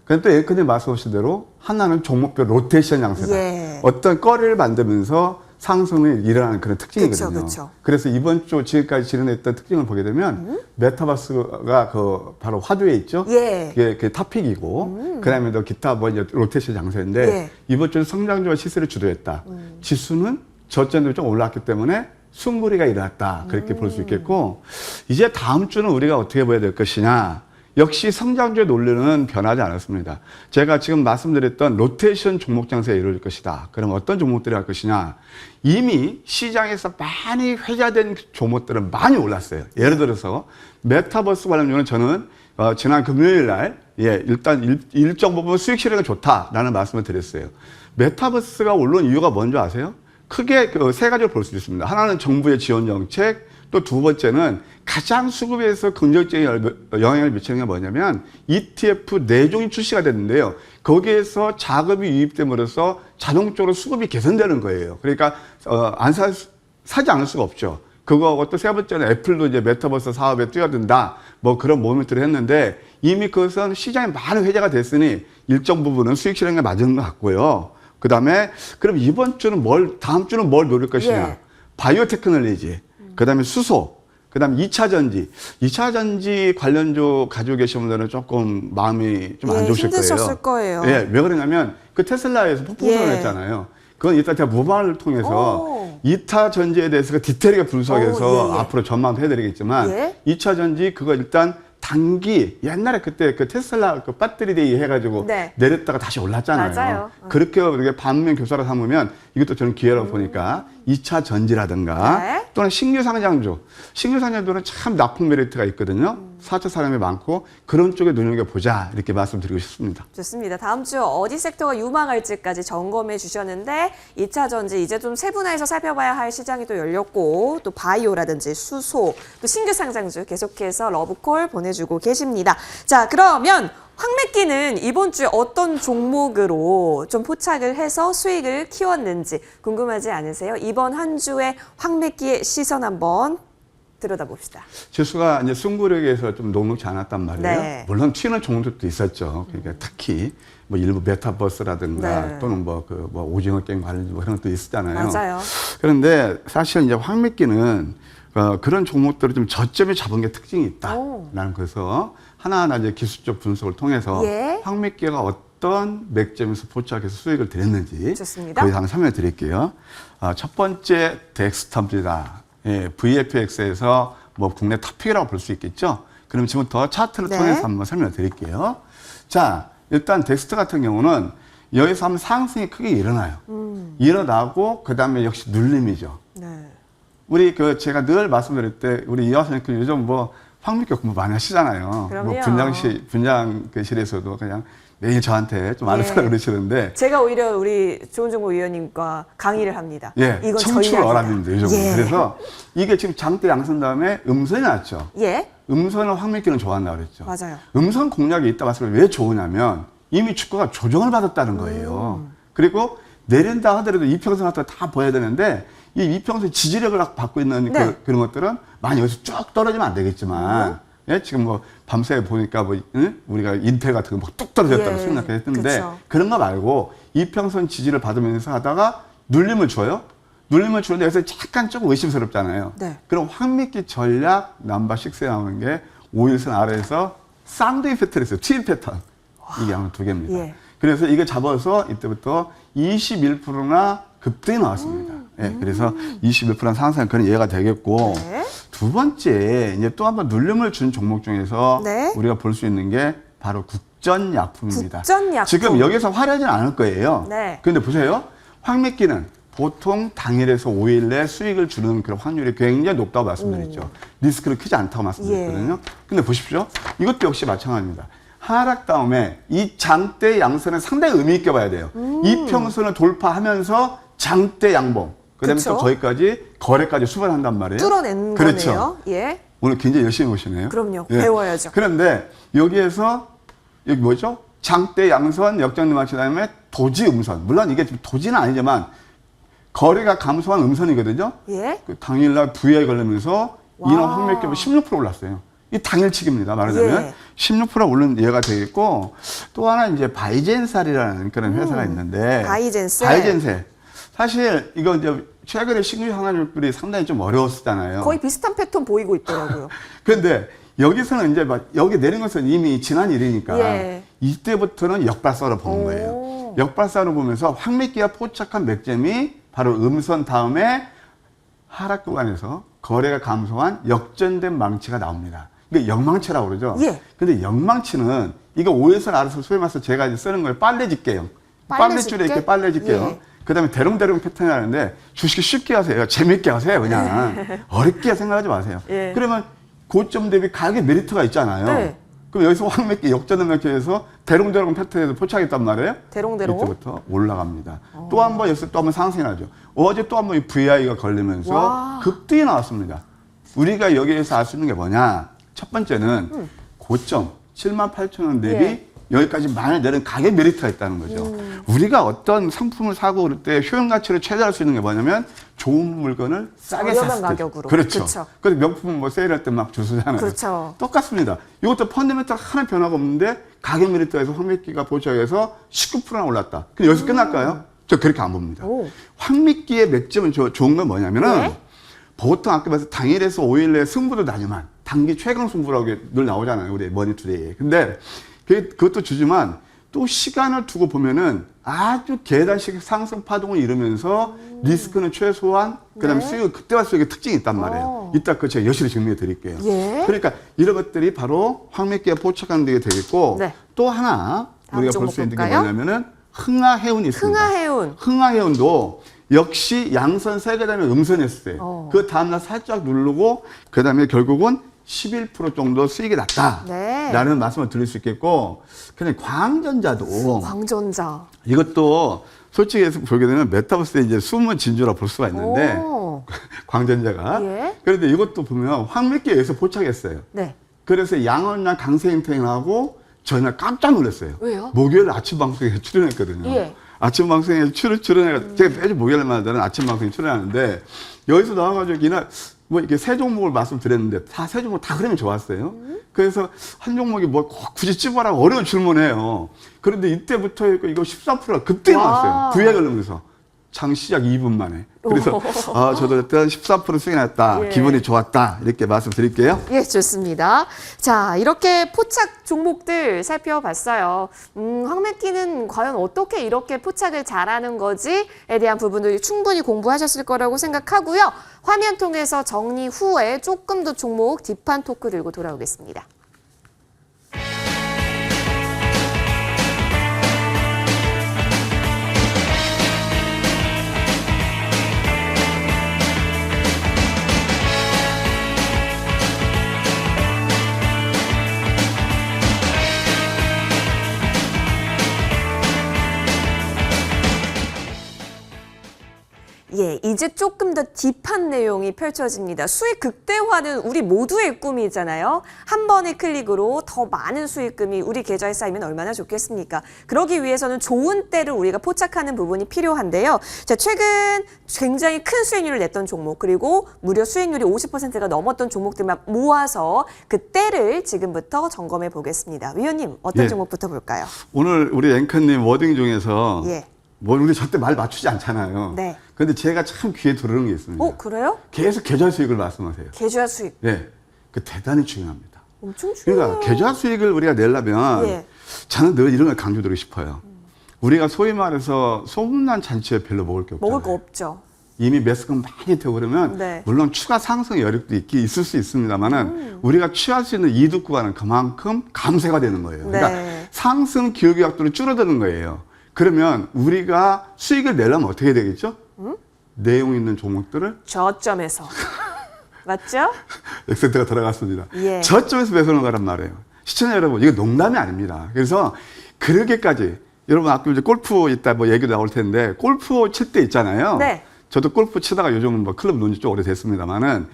그런데 또 앵커님 말씀하신 대로 하나는 종목별 로테이션 양세다. 예. 어떤 거래를 만들면서 상승이 일어나는 그런 특징이거든요. 그쵸, 그쵸. 그래서 이번 주 지금까지 진행했던 특징을 보게 되면 메타버스가 그 바로 화두에 있죠. 예. 그게 탑픽이고 그다음에 또 기타 뭐 이제 로테이션 양세인데 예. 이번 주는 성장주와 시세를 주도했다. 지수는 저점도 좀 올랐기 때문에 숨고리가 일어났다. 그렇게 볼 수 있겠고 이제 다음 주는 우리가 어떻게 봐야 될 것이냐. 역시 성장주의 논리는 변하지 않았습니다. 제가 지금 말씀드렸던 로테이션 종목 장세가 이루어질 것이다. 그럼 어떤 종목들이 할 것이냐. 이미 시장에서 많이 회자된 종목들은 많이 올랐어요. 예를 들어서 메타버스 관련주는 저는 지난 금요일 날 일단 일정 부분 수익 실현이 좋다라는 말씀을 드렸어요. 메타버스가 올라온 이유가 뭔지 아세요? 크게 그 세 가지를 볼 수 있습니다. 하나는 정부의 지원 정책, 또 두 번째는 가장 수급에서 긍정적인 영향을 미치는 게 뭐냐면 ETF 4종이 출시가 됐는데요. 거기에서 자금이 유입됨으로써 자동적으로 수급이 개선되는 거예요. 그러니까 사지 않을 수가 없죠. 그거하고 또 세 번째는 애플도 이제 메타버스 사업에 뛰어든다. 뭐 그런 모멘트를 했는데 이미 그것은 시장에 많은 회자가 됐으니 일정 부분은 수익 실현에 맞은 것 같고요. 그 다음에 그럼 이번 주는 다음 주는 뭘 노릴 것이냐. 예. 바이오 테크놀로지, 그 다음에 수소, 그 다음에 2차 전지. 2차 전지 관련주 가지고 계신 분들은 조금 마음이 좀 안 예, 좋으실 힘드셨을 거예요. 예, 왜 그러냐면 그 테슬라에서 폭풍선을 예. 했잖아요. 그건 이따 제가 모방을 통해서 오. 2차 전지에 대해서 디테일하게 분석해서 오, 예, 예. 앞으로 전망도 해드리겠지만 예. 2차 전지 그거 일단 단기 옛날에 그때 그 테슬라 그 배터리 데이 해가지고 네. 내렸다가 다시 올랐잖아요. 맞아요. 그렇게 우리가 반면 교사로 삼으면 이것도 저는 기회라고 보니까 2차 전지라든가 네. 또는 신규 상장주. 신규 상장주는 참 납품 메리트가 있거든요. 4차 사람이 많고 그런 쪽에 눈여겨보자 이렇게 말씀드리고 싶습니다. 좋습니다. 다음 주 어디 섹터가 유망할지까지 점검해 주셨는데 2차 전지 이제 좀 세분화해서 살펴봐야 할 시장이 또 열렸고 또 바이오라든지 수소 또 신규 상장주 계속해서 러브콜 보내주고 계십니다. 자, 그러면 황매끼는 이번 주에 어떤 종목으로 좀 포착을 해서 수익을 키웠는지 궁금하지 않으세요? 이번 한 주의 황매끼의 시선 한번 들여다봅시다. 지수가 이제 승부력에서 좀 녹록지 않았단 말이에요. 네. 물론 튀는 종목들도 있었죠. 그러니까 특히 뭐 일부 메타버스라든가 네. 또는 뭐 오징어 게임 관련 뭐 그런 것도 있었잖아요. 맞아요. 그런데 사실 이제 황매끼는 그런 종목들을 좀 저점에 잡은 게 특징이 오. 있다라는 거에서 하나하나 이제 기술적 분석을 통해서 예. 황매끼가 어떤 맥점에서 포착해서 수익을 드렸는지 좋습니다. 거기서 한번 설명을 드릴게요. 첫 번째 덱스텀입니다. 예, VFX에서 뭐 국내 탑픽이라고 볼 수 있겠죠. 그럼 지금부터 차트를 네. 통해서 한번 설명을 드릴게요. 자, 일단 덱스터 같은 경우는 여기서 한번 상승이 크게 일어나요. 일어나고 그 다음에 역시 눌림이죠. 네. 우리 제가 늘 말씀드릴 때 우리 이하선님 요즘 뭐 황미교 공부 많이 하시잖아요. 그럼요. 뭐 분장실에서도 그냥 매일 저한테 좀 알려서 예. 그러시는데 제가 오히려 우리 조은정보 위원님과 강의를 합니다. 예, 이건 청출 전략이다. 어람입니다. 요즘 예. 그래서 이게 지금 장대 양선 다음에 음선이 났죠. 예, 음선을 황미끼는 좋아한다고 그랬죠. 맞아요. 음선 공략이 있다 봤을 때 왜 좋으냐면 이미 주가가 조정을 받았다는 거예요. 그리고 내린다 하더라도 이평선 같은 거 다 보여야 되는데 이 이평선 지지력을 받고 있는 네. 그런 것들은 많이 여기서 쭉 떨어지면 안 되겠지만 예, 지금 뭐 밤새 보니까 뭐 우리가 인텔 같은 거 막 뚝 떨어졌다고 예, 생각했는데 그쵸. 그런 거 말고 이평선 지지를 받으면서 하다가 눌림을 줘요. 눌림을 주는데 여기서 약간 조금 의심스럽잖아요. 네. 그럼 황미끼 전략 넘버 6에 나오는 게 5일선 아래에서 쌍둥이 패턴이 있어요. 트윈 패턴. 이게 아마 두 개입니다. 예. 그래서 이거 잡아서 이때부터 21%나 급등이 나왔습니다. 예, 그래서 21% 상승 그런 이해가 되겠고 네. 두 번째 이제 또 한번 눌림을 준 종목 중에서 네. 우리가 볼 수 있는 게 바로 국전약품입니다. 국전약품. 지금 여기서 화려하진 않을 거예요. 네. 그런데 보세요. 황매끼는 보통 당일에서 5일 내 수익을 주는 그런 확률이 굉장히 높다고 말씀드렸죠. 리스크는 크지 않다고 말씀드렸거든요. 예. 근데 보십시오. 이것도 역시 마찬가지입니다. 하락 다음에 이 장대 양선은 상당히 의미 있게 봐야 돼요. 이 평선을 돌파하면서 장대 양봉. 그다음에 그쵸? 또 거기까지 거래까지 수반한단 말이에요. 뚫어낸 그렇죠. 거네요. 예, 오늘 굉장히 열심히 보시네요. 그럼요. 배워야죠. 그런데 여기에서 여기 뭐죠? 장대 양선 역전리 맞춘 다음에 도지 음선. 물론 이게 도지는 아니지만 거래가 감소한 음선이거든요. 예, 그 당일날 부에 걸리면서 인원 황매끼가 16% 올랐어요. 이 당일치기입니다. 말하자면 예. 16% 오른 예가 되겠고 또 하나 이제 바이젠셀이라는 그런 회사가 있는데 바이젠셀. 사실 이거 이제 최근에 신규 항암물질이 상당히 좀 어려웠었잖아요. 거의 비슷한 패턴 보이고 있더라고요. 그런데 여기서는 이제 막 여기 내린 것은 이미 지난 일이니까 예. 이때부터는 역발사로 본 거예요. 역발사로 보면서 황미끼가 포착한 맥점이 바로 음선 다음에 하락 구간에서 거래가 감소한 역전된 망치가 나옵니다. 이게 역망치라고 그러죠. 예. 근데 역망치는 이거 5에서 알아서 소위 말해서 제가 이제 쓰는 거예요. 빨래집게요. 빨래줄에 이렇게 빨래집게요. 예. 그다음에 대롱대롱 패턴이 하는데 주식이 쉽게 하세요. 재밌게 하세요. 그냥 어렵게 생각하지 마세요. 예. 그러면 고점 대비 가격의 메리트가 있잖아요. 네. 그럼 여기서 황맥기 역전된 맥주에서 대롱대롱 패턴에서 포착했단 말이에요. 대롱대롱. 이때부터 올라갑니다. 또 한 번 여기서 또 한 번 상승하죠. 어제 또 한 번 이 VI가 걸리면서 와. 급등이 나왔습니다. 우리가 여기에서 알 수 있는 게 뭐냐? 첫 번째는 고점 78,000원 대비 예. 여기까지 많이 내린 가격 메리트가 있다는 거죠. 우리가 어떤 상품을 사고 그럴 때 효용 가치를 최대할 수 있는 게 뭐냐면 좋은 물건을 싸게 저렴한 샀을 때. 가격으로. 그렇죠. 그쵸. 그래서 명품 뭐 세일할 때 막 주스잖아요. 그렇죠. 똑같습니다. 이것도 펀더멘탈 하나 변화가 없는데 가격 메리트에서 황미끼가 포착해서 19%나 올랐다. 근데 여기서 끝날까요? 저 그렇게 안 봅니다. 오. 황미끼의 맥점은 좋은 건 뭐냐면은 네? 보통 아까 말씀 당일에서 5일 내에 승부도 나지만 단기 최강 승부라고 늘 나오잖아요. 우리 머니투데이에. 근데 그것도 주지만 또 시간을 두고 보면은 아주 계단식 상승 파동을 이루면서 리스크는 최소한 그다음에 네. 수익은 그때와 수익의 특징이 있단 말이에요. 이따 그 제가 여실히 증명해 드릴게요. 예. 그러니까 이런 것들이 바로 황미끼가 포착하는 데 되겠고 네. 또 하나 다음 우리가 볼 종목 수 있는 게 볼까요? 뭐냐면은 흥하해운이 있습니다. 흥하해운. 흥하해운도 역시 양선 세 계단을 음선했어요. 그 다음날 살짝 누르고 그다음에 결국은 11% 정도 수익이 났다라는 네. 말씀을 드릴 수 있겠고 그냥 광전자도 광전자. 이것도 솔직히 해서 보게 되면 메타버스에 이제 숨은 진주라 볼 수가 있는데 오. 광전자가 예. 그런데 이것도 보면 황미끼에서 포착했어요. 네. 그래서 양언양 강세행탱하고 저희는 깜짝 놀랐어요. 왜요? 목요일 아침 방송에 출연했거든요. 예. 아침 방송에 출연해 제가 매주 목요일마다는 아침 방송에 출연하는데 여기서 나와가지고 이날 뭐 이렇게 세 종목을 말씀드렸는데 다 세 종목 다 그러면 좋았어요. 그래서 한 종목이 뭐 굳이 찝어라고 어려운 질문해요. 그런데 이때부터 이거 14%가 급등이 와. 나왔어요. VI 걸리면서 장 시작 2분 만에. 그래서 아 저도 일단 14% 수익이 났다. 예. 기분이 좋았다. 이렇게 말씀드릴게요. 예, 좋습니다. 자, 이렇게 포착 종목들 살펴봤어요. 황매끼는 과연 어떻게 이렇게 포착을 잘하는 거지에 대한 부분을 충분히 공부하셨을 거라고 생각하고요. 화면 통해서 정리 후에 조금 더 종목 딥한 토크 들고 돌아오겠습니다. 예, 이제 조금 더 딥한 내용이 펼쳐집니다. 수익 극대화는 우리 모두의 꿈이잖아요. 한 번의 클릭으로 더 많은 수익금이 우리 계좌에 쌓이면 얼마나 좋겠습니까? 그러기 위해서는 좋은 때를 우리가 포착하는 부분이 필요한데요. 자, 최근 굉장히 큰 수익률을 냈던 종목, 그리고 무려 수익률이 50%가 넘었던 종목들만 모아서 그 때를 지금부터 점검해 보겠습니다. 위원님, 어떤 예. 종목부터 볼까요? 오늘 우리 앵커님 워딩 중에서 예. 뭐 우리 절대 말 맞추지 않잖아요. 네. 근데 제가 참 귀에 들어오는 게 있습니다. 그래요? 계속 계좌 수익을 말씀하세요. 계좌 수익. 네. 그 대단히 중요합니다. 엄청 중요해요. 그러니까 계좌 수익을 우리가 내려면 예. 저는 늘 이런 걸 강조드리고 싶어요. 우리가 소위 말해서 소문난 잔치에 별로 먹을 게 없잖아요. 먹을 거 없죠. 이미 매스금 많이 되고 그러면 네. 물론 추가 상승 여력도 있을 수 있습니다만은 우리가 취할 수 있는 이득 구간은 그만큼 감소가 되는 거예요. 그러니까 네. 상승 기회 각도는 줄어드는 거예요. 그러면 우리가 수익을 내려면 어떻게 해야 되겠죠? 내용 있는 종목들을 저점에서. 맞죠? 엑센트가 들어갔습니다. 예. 저점에서 매수하는 거란 말이에요. 시청자 여러분, 이거 농담이 아닙니다. 그래서 그러기까지 여러분 아까 이제 골프 이따 뭐 얘기도 나올 텐데 골프 칠 때 있잖아요. 네. 저도 골프 치다가 요즘은 뭐 클럽 논지 좀 오래됐습니다만은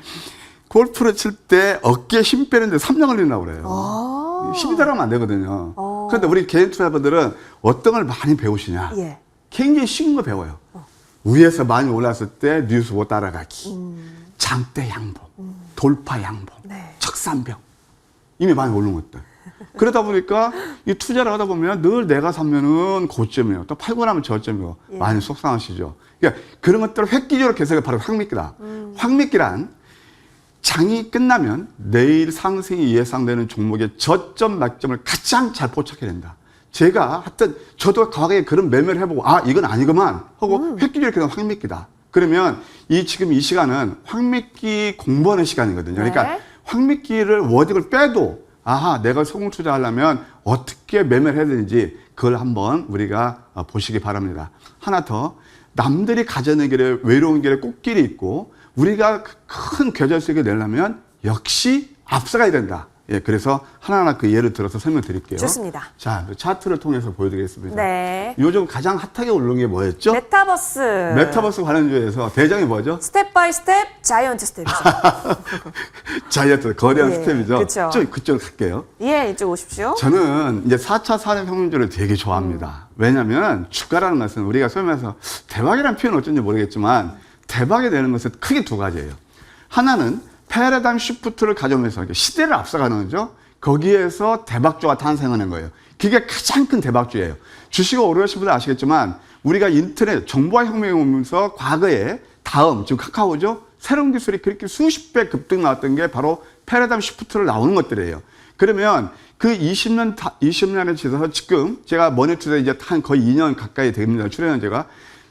골프를 칠 때 어깨에 힘 빼는데 3년 걸린다고 그래요. 힘이 들어가면 안 되거든요. 그런데 우리 개인 투자자분들은 어떤 걸 많이 배우시냐. 예. 굉장히 쉬운 거 배워요. 위에서 많이 올랐을 때 뉴스 못 따라가기. 장대 양봉, 돌파 양봉, 네. 척산병. 이미 많이 오른 것들. 그러다 보니까 이 투자를 하다 보면 늘 내가 사면은 고점이에요. 또 팔고 나면 저점이고 많이 속상하시죠. 그러니까 그런 것들을 획기적으로 개선해 바로 황미끼다. 황미끼란 장이 끝나면 내일 상승이 예상되는 종목의 저점 막점을 가장 잘 포착해야 된다. 제가 하여튼 저도 과거에 그런 매매를 해보고 아 이건 아니구만 하고 획기적으로 개선 황미끼다. 그러면 지금 이 시간은 황미끼 공부하는 시간이거든요. 그러니까 네. 황미끼를 워딩을 빼도 아하 내가 성공 투자하려면 어떻게 매매를 해야 되는지 그걸 한번 우리가 보시기 바랍니다. 하나 더 남들이 가져는 길에 외로운 길에 꽃길이 있고 우리가 큰 계좌 수익을 내려면 역시 앞서가야 된다. 예, 그래서 하나하나 그 예를 들어서 설명드릴게요. 좋습니다. 자, 차트를 통해서 보여드리겠습니다. 네. 요즘 가장 핫하게 오른 게 뭐였죠? 메타버스. 메타버스 관련주에서 대장이 뭐죠? 스텝 바이 스텝 자이언트 스텝이죠. 자이언트, 거대한 예, 스텝이죠. 그쵸. 그쪽으로 갈게요. 예, 이쪽 오십시오. 저는 이제 4차 산업혁명주를 되게 좋아합니다. 왜냐하면 주가라는 것은 우리가 소위 말해서 대박이라는 표현은 어쩐지 모르겠지만 대박이 되는 것은 크게 두 가지예요. 하나는 패러다임 시프트를 가져오면서 시대를 앞서가는 거죠. 거기에서 대박주가 탄생하는 거예요. 그게 가장 큰 대박주예요. 주식을 오래 하신 분들 아시겠지만 우리가 인터넷 정보화 혁명이 오면서 과거에 지금 카카오죠. 새로운 기술이 그렇게 수십 배 급등 나왔던 게 바로 패러다임 시프트를 나오는 것들이에요. 그러면 그 20년에 지나서 지금 제가 머니투데이 이제 한 거의 2년 가까이 됩니다. 출연한 제가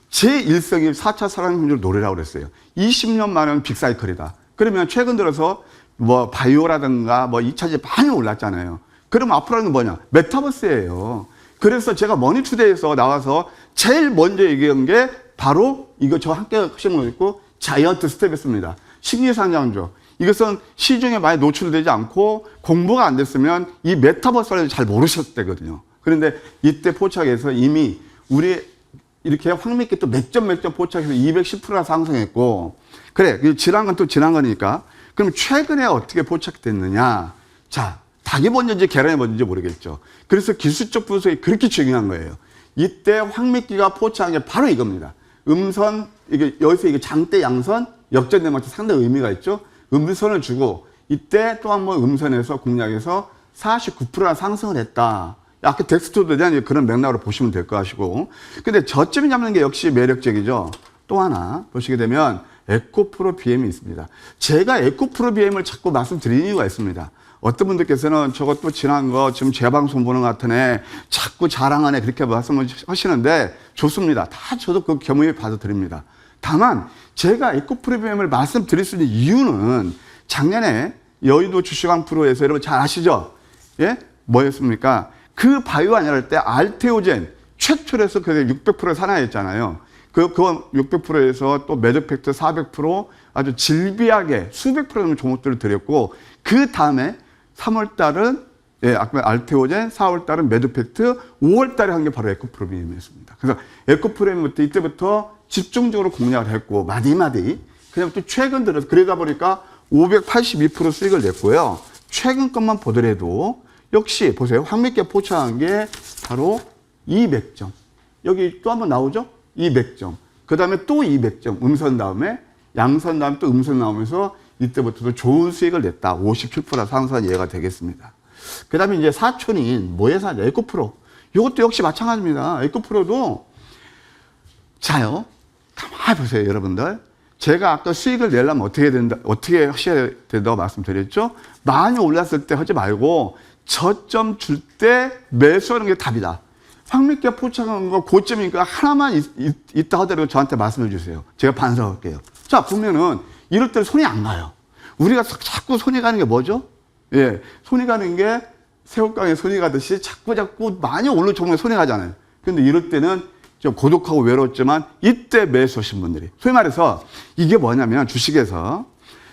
제 일성이 4차 산업혁명주를 노래라고 그랬어요. 20년 만은 빅사이클이다. 그러면 최근 들어서 뭐 바이오라든가 뭐 2차지 많이 올랐잖아요. 그럼 앞으로는 뭐냐? 메타버스예요. 그래서 제가 머니투데이에서 나와서 제일 먼저 얘기한 게 바로 이거 저 함께 하시는 거 있고 자이언트 스텝이었습니다. 심리상장주. 이것은 시중에 많이 노출되지 않고 공부가 안 됐으면 이 메타버스를 잘 모르셨을 때거든요. 그런데 이때 포착해서 이미 우리 이렇게 황미끼 또 몇 점 포착해서 210%나 상승했고 그래 지난 건 또 지난 거니까 그럼 최근에 어떻게 포착됐느냐 자 닭이 먼저인지 계란이 먼저인지 모르겠죠. 그래서 기술적 분석이 그렇게 중요한 거예요. 이때 황미끼가 포착한 게 바로 이겁니다. 음선 여기서 이게 장대 양선 역전된 것도 상당히 의미가 있죠. 음선을 주고 이때 또 한 번 음선에서 공략해서 49%나 상승을 했다. 아까 덱스토에 대한 그런 맥락으로 보시면 될 것 같고. 근데 저점이 잡는 게 역시 매력적이죠. 또 하나 보시게 되면 에코프로 BM이 있습니다. 제가 에코프로 BM을 자꾸 말씀드리는 이유가 있습니다. 어떤 분들께서는 저것도 지난 거 지금 재방송 보는 것 같으네. 자꾸 자랑하네. 그렇게 말씀을 하시는데 좋습니다. 다 저도 그 겸허히 받아드립니다. 다만 제가 에코프로 BM을 말씀드릴 수 있는 이유는 작년에 여의도 주식왕 프로에서 여러분 잘 아시죠? 예? 뭐였습니까? 그 바이오 안약할 때 알테오젠 최초로 해서 그게 600% 산하였잖아요. 그건 600%에서 또 매드팩트 400% 아주 질비하게 수백 프로 넘는 종목들을 드렸고 그 다음에 3월 달은 아까 알테오젠, 4월 달은 매드팩트, 5월 달에 한 게 바로 에코프로비엠이었습니다. 그래서 에코프로비엠부터 이때부터 집중적으로 공략을 했고 마디마디 그냥 또 최근 들어서 그러다 보니까 582% 수익을 냈고요. 최근 것만 보더라도 역시 보세요. 황미끼 포착한 게 바로 200점. 여기 또 한번 나오죠? 200점. 그 다음에 또 200점. 음선 다음에 양선 다음에 또 음선 나오면서 이때부터도 좋은 수익을 냈다. 57% 상승한 예가 되겠습니다. 그 다음에 이제 사촌인 모회사 에코프로. 이것도 역시 마찬가지입니다. 에코프로도 자요. 가만히 보세요, 여러분들. 제가 아까 수익을 내려면 어떻게 하셔야 된다고 말씀드렸죠? 많이 올랐을 때 하지 말고 저점 줄 때 매수하는 게 답이다. 황미끼 포착한 거 고점이니까 하나만 있다 하더라도 저한테 말씀해 주세요. 제가 반성할게요. 자, 보면은 이럴 때 손이 안 가요. 우리가 자꾸 손이 가는 게 뭐죠? 예, 손이 가는 게 새우깡에 손이 가듯이 자꾸 많이 오르는 종목에 손이 가잖아요. 근데 이럴 때는 좀 고독하고 외롭지만 이때 매수하신 분들이 소위 말해서 이게 뭐냐면 주식에서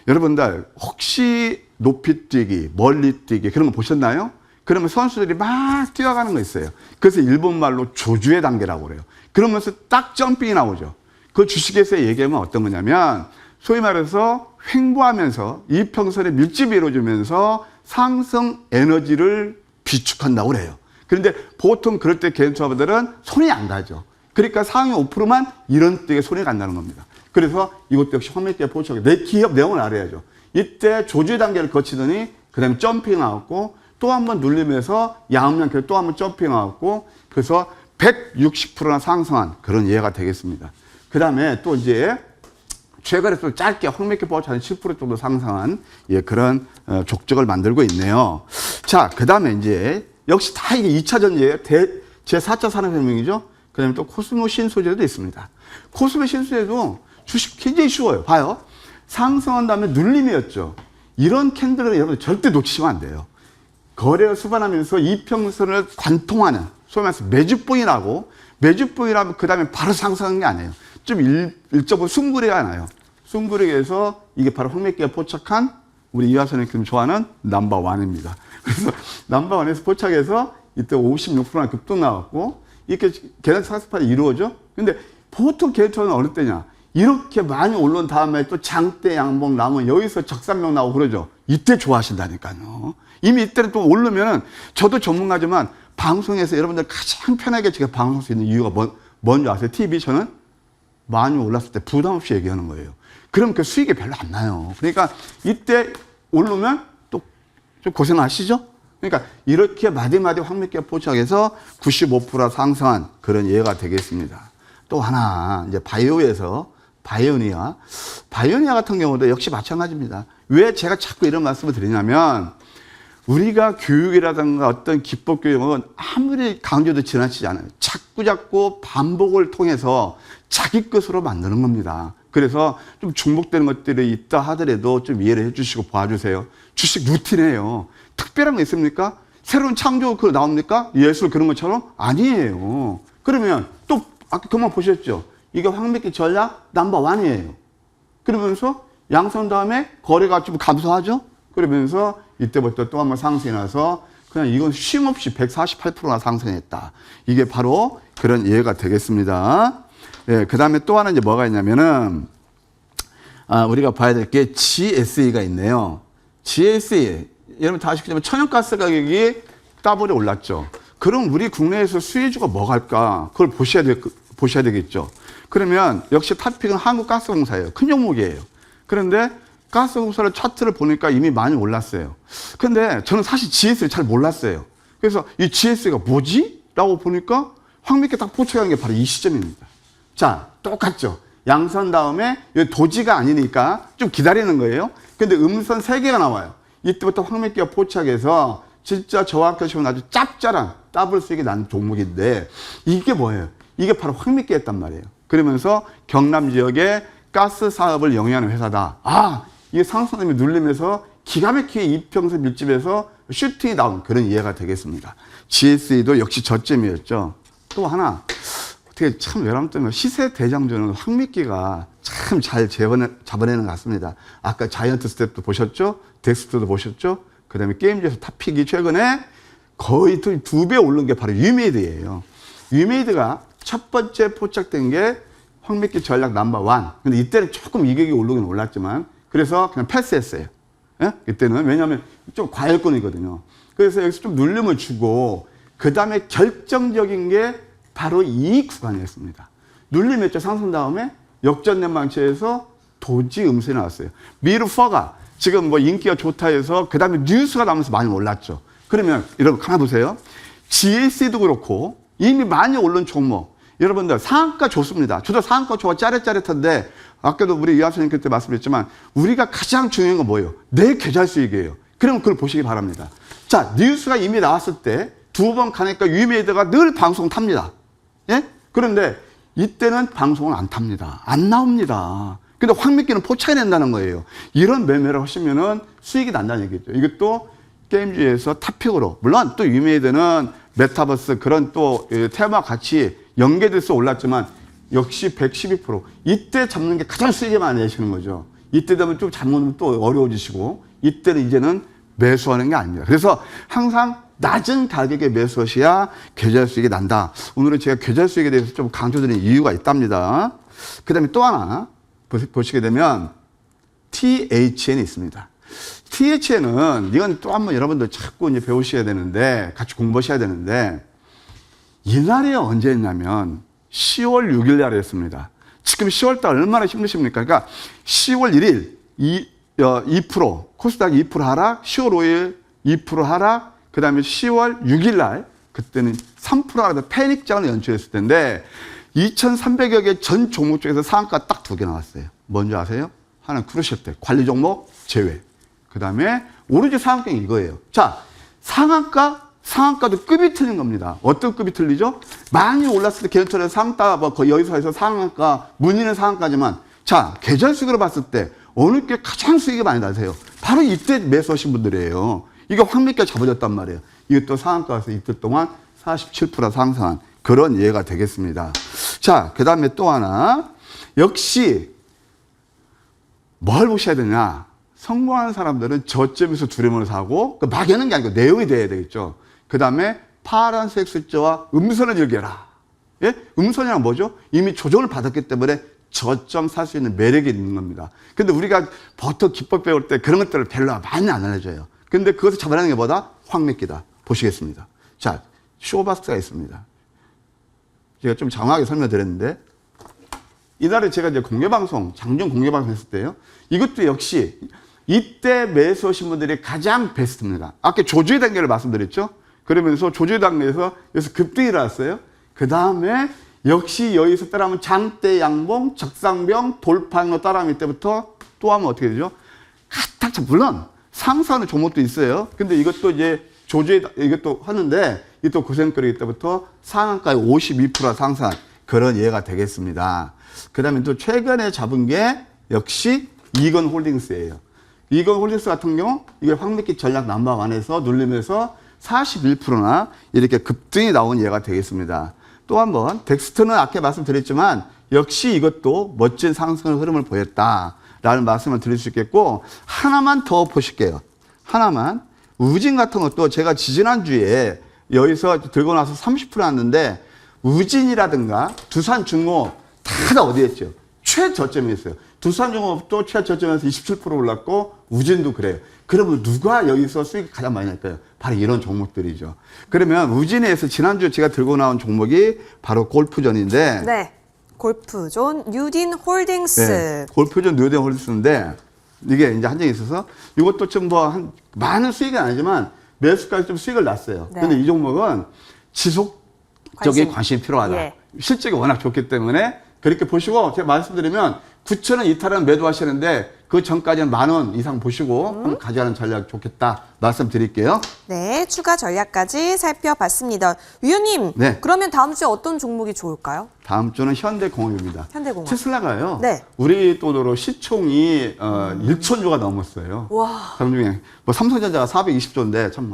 여러분들 혹시 높이 뛰기, 멀리 뛰기 그런 거 보셨나요? 그러면 선수들이 막 뛰어가는 거 있어요. 그래서 일본말로 조주의 단계라고 그래요. 그러면서 딱 점핑이 나오죠. 그 주식에서 얘기하면 어떤 거냐면 소위 말해서 횡보하면서 이평선에 밀집이 이루어지면서 상승 에너지를 비축한다고 그래요. 그런데 보통 그럴 때 개인 투자자들은 손이 안 가죠. 그러니까 상위 5%만 이런 때에 손이 간다는 겁니다. 그래서 이것도 역시 황미끼 포착. 내 기업 내용을 알아야죠. 이때 조주의 단계를 거치더니 그 다음에 점핑 나왔고 또 한 번 눌리면서 양면ke로 또 한 번 점핑 나왔고 그래서 160%나 상승한 그런 예가 되겠습니다. 그 다음에 또 이제 최근에 또 짧게 황매끼 보호차는 7% 정도 상승한 그런 족적을 만들고 있네요. 자, 그 다음에 이제 역시 다 이게 2차 전지예요. 제4차 산업혁명이죠. 그 다음에 또 코스모 신소재도 있습니다. 코스모 신소재도 주식 굉장히 쉬워요. 봐요. 상승한 다음에 눌림이었죠. 이런 캔들은 여러분 절대 놓치시면 안 돼요. 거래를 수반하면서 이평선을 관통하는 소위 말해서 매주봉이라고 매주봉이라면 그 다음에 바로 상승하는 게 아니에요. 좀 일정부 숨구리가 나요. 숨구리에서 이게 바로 황매끼가 포착한 우리 이화 선생님 좋아하는 넘버원입니다. 그래서 넘버원에서 포착해서 이때 56%나 급등 나왔고 이렇게 계단 상승판이 이루어져. 근데 보통 계단은 어느 때냐? 이렇게 많이 올라온 다음에 또 장대 양봉 나오면 여기서 적산명 나오고 그러죠. 이때 좋아하신다니까요. 이미 이때는 또 오르면은 저도 전문가지만 방송에서 여러분들 가장 편하게 제가 방송할 수 있는 이유가 뭔지 아세요? TV 저는 많이 올랐을 때 부담 없이 얘기하는 거예요. 그럼 그 수익이 별로 안 나요. 그러니까 이때 오르면 또 좀 고생하시죠? 그러니까 이렇게 마디마디 황매끼가 포착해서 95% 상승한 그런 예가 되겠습니다. 또 하나 이제 바이오에서 바이오니아 같은 경우도 역시 마찬가지입니다. 왜 제가 자꾸 이런 말씀을 드리냐면 우리가 교육이라든가 어떤 기법 교육은 아무리 강조도 지나치지 않아요. 자꾸 반복을 통해서 자기 것으로 만드는 겁니다. 그래서 좀 중복되는 것들이 있다 하더라도 좀 이해를 해주시고 봐주세요. 주식 루틴이에요. 특별한 거 있습니까? 새로운 창조 그 나옵니까? 예술 그런 것처럼? 아니에요. 그러면 또 아까 그만 보셨죠? 이게 황매끼 전략 넘버원이에요. 그러면서 양선 다음에 거래가 좀 감소하죠? 그러면서 이때부터 또 한 번 상승이 나서 그냥 이건 쉼없이 148%나 상승했다. 이게 바로 그런 예가 되겠습니다. 예, 그 다음에 또 하나 이제 뭐가 있냐면은, 우리가 봐야 될 게 GSE가 있네요. GSE. 여러분 다 아시겠지만 천연가스 가격이 더블이 올랐죠. 그럼 우리 국내에서 수혜주가 뭐가 할까? 그걸 보셔야 되겠죠. 그러면 역시 탑픽은 한국가스공사예요. 큰 종목이에요. 그런데 가스공사의 차트를 보니까 이미 많이 올랐어요. 근데 저는 사실 GS를 잘 몰랐어요. 그래서 이 GS가 뭐지? 라고 보니까 황매끼 딱 포착한 게 바로 이 시점입니다. 자, 똑같죠. 양선 다음에 여기 도지가 아니니까 좀 기다리는 거예요. 근데 음선 3개가 나와요. 이때부터 황매끼가 포착해서 진짜 정확하시면 아주 짭짤한 더블 수익이 나는 종목인데 이게 뭐예요? 이게 바로 황매끼였단 말이에요. 그러면서 경남 지역의 가스 사업을 영위하는 회사다. 이게 상승하면 눌리면서 기가 막히게 이평선 밀집에서 슈팅이 나온 그런 이해가 되겠습니다. GSE도 역시 저점이었죠. 또 하나 어떻게 참 여러분 시세 대장주는 황매끼가 참 잘 잡아내는 것 같습니다. 아까 자이언트 스텝도 보셨죠? 덱스트도 보셨죠? 그 다음에 게임즈에서 탑픽이 최근에 거의 2배 오른 게 바로 유메이드예요. 유메이드가 첫 번째 포착된 게 황매끼 전략 넘버원. 근데 이때는 조금 이격이 오르긴 올랐지만 그래서 그냥 패스했어요. 예? 이때는 왜냐하면 좀 과열권이거든요. 그래서 여기서 좀 눌림을 주고 그 다음에 결정적인 게 바로 이 구간이었습니다. 눌림했죠. 상승 다음에 역전된 방치에서 도지 음수에 나왔어요. 미르퍼가 지금 뭐 인기가 좋다 해서 그 다음에 뉴스가 나오면서 많이 올랐죠. 그러면 여러분 가만 보세요. GSE도 그렇고 이미 많이 오른 종목. 여러분들 상한가 좋습니다. 저도 상한가 좋아 짜릿짜릿한데 아까도 우리 이하 선생님 그때 말씀드렸지만 우리가 가장 중요한 건 뭐예요? 내 계좌 수익이에요. 그러면 그걸 보시기 바랍니다. 자, 뉴스가 이미 나왔을 때 2번 가니까 유메이드가 늘 방송 탑니다. 예? 그런데 이때는 방송을 안 탑니다. 안 나옵니다. 근데 황매끼는 포착해낸다는 거예요. 이런 매매를 하시면은 수익이 난다는 얘기죠. 이것도 게임주에서 탑픽으로. 물론 또 유메이드는 메타버스 그런 또 테마 같이 연계돼서 올랐지만 역시 112%. 이때 잡는 게 가장 수익이 많이 내시는 거죠. 이때 되면 좀 잡으면 또 어려워지시고 이때는 이제는 매수하는 게 아닙니다. 그래서 항상 낮은 가격에 매수하셔야 계좌 수익이 난다. 오늘은 제가 계좌 수익에 대해서 좀 강조드리는 이유가 있답니다. 그 다음에 또 하나 보시게 되면 THN이 있습니다. THN은 이건 또 한번 여러분들 자꾸 이제 배우셔야 되는데 같이 공부하셔야 되는데 이날이 언제였냐면 10월 6일 날이었습니다. 지금 10월 달 얼마나 힘드십니까? 그러니까 10월 1일 2%, 코스닥 2% 하락, 10월 5일 2% 하락, 그 다음에 10월 6일 날, 그때는 3% 하락에서 패닉장을 연출했을 텐데, 2,300여 개 전 종목 중에서 상한가 딱 2개 나왔어요. 뭔지 아세요? 하나는 크루시업텍, 관리 종목 제외. 그 다음에 오로지 상한가는 이거예요. 자, 상한가도 급이 틀린 겁니다. 어떤 급이 틀리죠? 많이 올랐을 때 개연처럼 상한가, 거의 여기서 해서 상한가, 문의는 상한가지만, 자, 계절 수익으로 봤을 때 어느 게 가장 수익이 많이 나세요? 바로 이때 매수하신 분들이에요. 이거 확 믿게 잡아줬단 말이에요. 이것도 상한가에서 이틀 동안 47% 상승한 그런 예가 되겠습니다. 자, 그 다음에 또 하나. 역시 뭘 보셔야 되냐. 성공하는 사람들은 저점에서 두려움을 사고, 막연한 게 아니고 내용이 돼야 되겠죠. 그 다음에 파란색 숫자와 음선을 즐겨라. 예? 음선이란 뭐죠? 이미 조정을 받았기 때문에 저점 살 수 있는 매력이 있는 겁니다. 근데 우리가 보통 기법 배울 때 그런 것들을 별로 많이 안 알려줘요. 근데 그것을 잡아내는 게 뭐다? 확맥기다. 보시겠습니다. 자, 쇼바스가 있습니다. 제가 좀 장황하게 설명드렸는데, 이날에 제가 이제 공개방송, 장중 공개방송 했을 때요. 이것도 역시 이때 매수하신 분들이 가장 베스트입니다. 아까 조주의 단계를 말씀드렸죠? 그러면서 조주의 단계에서 여기서 급등이 일어났어요. 그 다음에 역시 여기서 따라하면 장대 양봉, 적상병, 돌파로 따라하면 이때부터 또 하면 어떻게 되죠? 가탁, 물론 상승하는 종목도 있어요. 근데 이것도 이제 조주의, 이것도 하는데 이것도 고생거리기 때부터 상한가에 52% 상승한 그런 예가 되겠습니다. 그 다음에 또 최근에 잡은 게 역시 이건 홀딩스예요. 이건 홀딩스 같은 경우 이게 확맥기 전략 넘버원에서 눌리면서 41%나 이렇게 급등이 나온 예가 되겠습니다. 또 한번 덱스트는 아까 말씀드렸지만 역시 이것도 멋진 상승의 흐름을 보였다라는 말씀을 드릴 수 있겠고, 하나만 더 보실게요. 하나만. 우진 같은 것도 제가 지지난주에 여기서 들고 나서 30% 났는데, 우진이라든가 두산중공업 다 어디였죠? 최저점이었어요. 두산중공업도 최저점에서 27% 올랐고 우진도 그래요. 그러면 누가 여기서 수익이 가장 많이 날까요? 바로 이런 종목들이죠. 그러면 우진에서 지난주에 제가 들고 나온 종목이 바로 골프존인데, 네. 골프존 뉴딘 홀딩스. 네, 골프존 뉴딘 홀딩스인데 이게 이제 한정이 있어서 이것도 좀 뭐 한 많은 수익은 아니지만 매수까지 좀 수익을 났어요. 네. 근데 이 종목은 지속적인 관심이 필요하다. 예. 실적이 워낙 좋기 때문에 그렇게 보시고, 제가 말씀드리면 9,000원 이탈은 매도하시는데 그 전까지는 10,000원 이상 보시고 한번 가져가는 전략 좋겠다 말씀드릴게요. 네, 추가 전략까지 살펴봤습니다. 위원님, 네. 그러면 다음 주에 어떤 종목이 좋을까요? 다음 주는 현대공업입니다. 현대공업. 테슬라가요. 네. 우리 돈으로 시총이 1,000조가 넘었어요. 와. 그 중에 뭐 삼성전자가 420조인데 참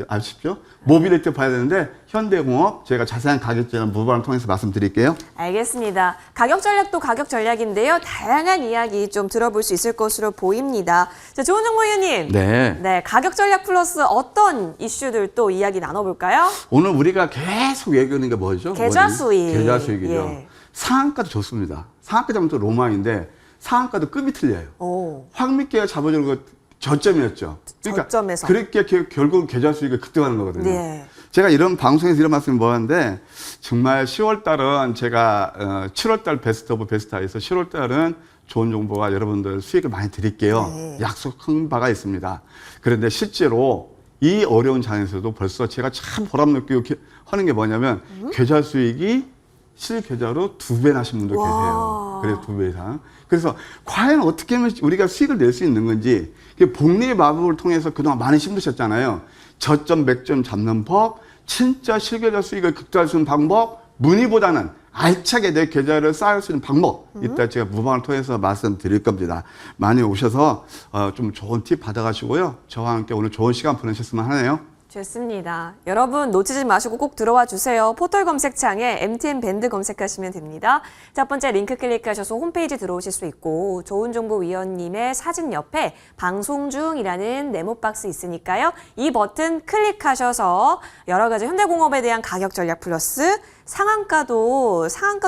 아쉽죠? 모빌리티 봐야 되는데 현대공업 제가 자세한 가격제는 무반을 통해서 말씀드릴게요. 알겠습니다. 가격 전략도 가격 전략인데요. 다양한 이야기 좀 들어볼 수 있을 것으로 보입니다. 자, 좋은 정보 위원님. 네. 가격 전략 플러스 어떤 이슈들 또 이야기 나눠볼까요? 오늘 우리가 계속 얘기하는 게 뭐죠? 계좌 수익. 계좌 수익이죠. 예. 상한가도 좋습니다. 상한가 잡으면 또 로망인데 상한가도 급이 틀려요. 오. 확밑계가 잡아주는 거 저점이었죠. 그러니까 저점에서. 그렇게 결국 계좌 수익을 급등하는 거거든요. 네. 제가 이런 방송에서 이런 말씀을 뭐 하는데, 정말 10월 달은 제가 7월 달 베스트 오브 베스트에서 10월 달은 좋은 정보가 여러분들 수익을 많이 드릴게요. 네. 약속한 바가 있습니다. 그런데 실제로 이 어려운 장에서도 벌써 제가 참 보람 느끼고 하는 게 뭐냐면 계좌 수익이 실계좌로 2배 나신 분도 계세요. 그래서 2배 이상. 그래서 과연 어떻게 하면 우리가 수익을 낼 수 있는 건지, 복리의 마법을 통해서 그동안 많이 힘드셨잖아요. 저점, 맥점 잡는 법, 진짜 실계좌 수익을 극대화할 수 있는 방법, 문의보다는 알차게 내 계좌를 쌓을 수 있는 방법, 이따 제가 무방을 통해서 말씀드릴 겁니다. 많이 오셔서 좀 좋은 팁 받아가시고요. 저와 함께 오늘 좋은 시간 보내셨으면 하네요. 좋습니다. 여러분 놓치지 마시고 꼭 들어와 주세요. 포털 검색창에 MTN 밴드 검색하시면 됩니다. 첫 번째 링크 클릭하셔서 홈페이지 들어오실 수 있고, 좋은 정보 위원님의 사진 옆에 방송 중이라는 네모박스 있으니까요. 이 버튼 클릭하셔서 여러 가지 현대공업에 대한 가격 전략 플러스 상한가도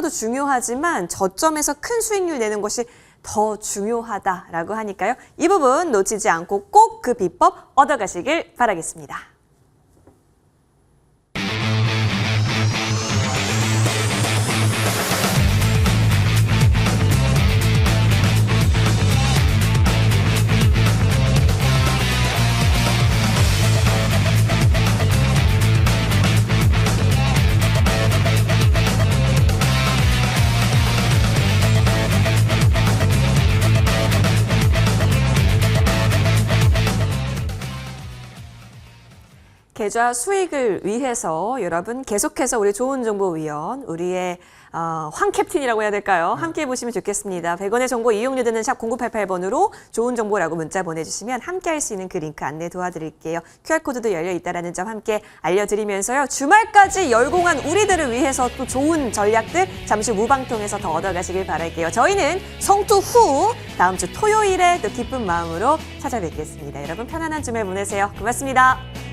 중요하지만 저점에서 큰 수익률 내는 것이 더 중요하다라고 하니까요. 이 부분 놓치지 않고 꼭 그 비법 얻어가시길 바라겠습니다. 계좌 수익을 위해서 여러분 계속해서 우리 좋은정보위원, 우리의 황 캡틴이라고 해야 될까요? 함께 해보시면 좋겠습니다. 100원의 정보 이용료 드는 샵 0988번으로 좋은 정보라고 문자 보내주시면 함께 할 수 있는 그 링크 안내 도와드릴게요. QR코드도 열려 있다는 점 함께 알려드리면서요. 주말까지 열공한 우리들을 위해서 또 좋은 전략들 잠시 후 무방통에서 더 얻어가시길 바랄게요. 저희는 성투 후 다음 주 토요일에 또 기쁜 마음으로 찾아뵙겠습니다. 여러분 편안한 주말 보내세요. 고맙습니다.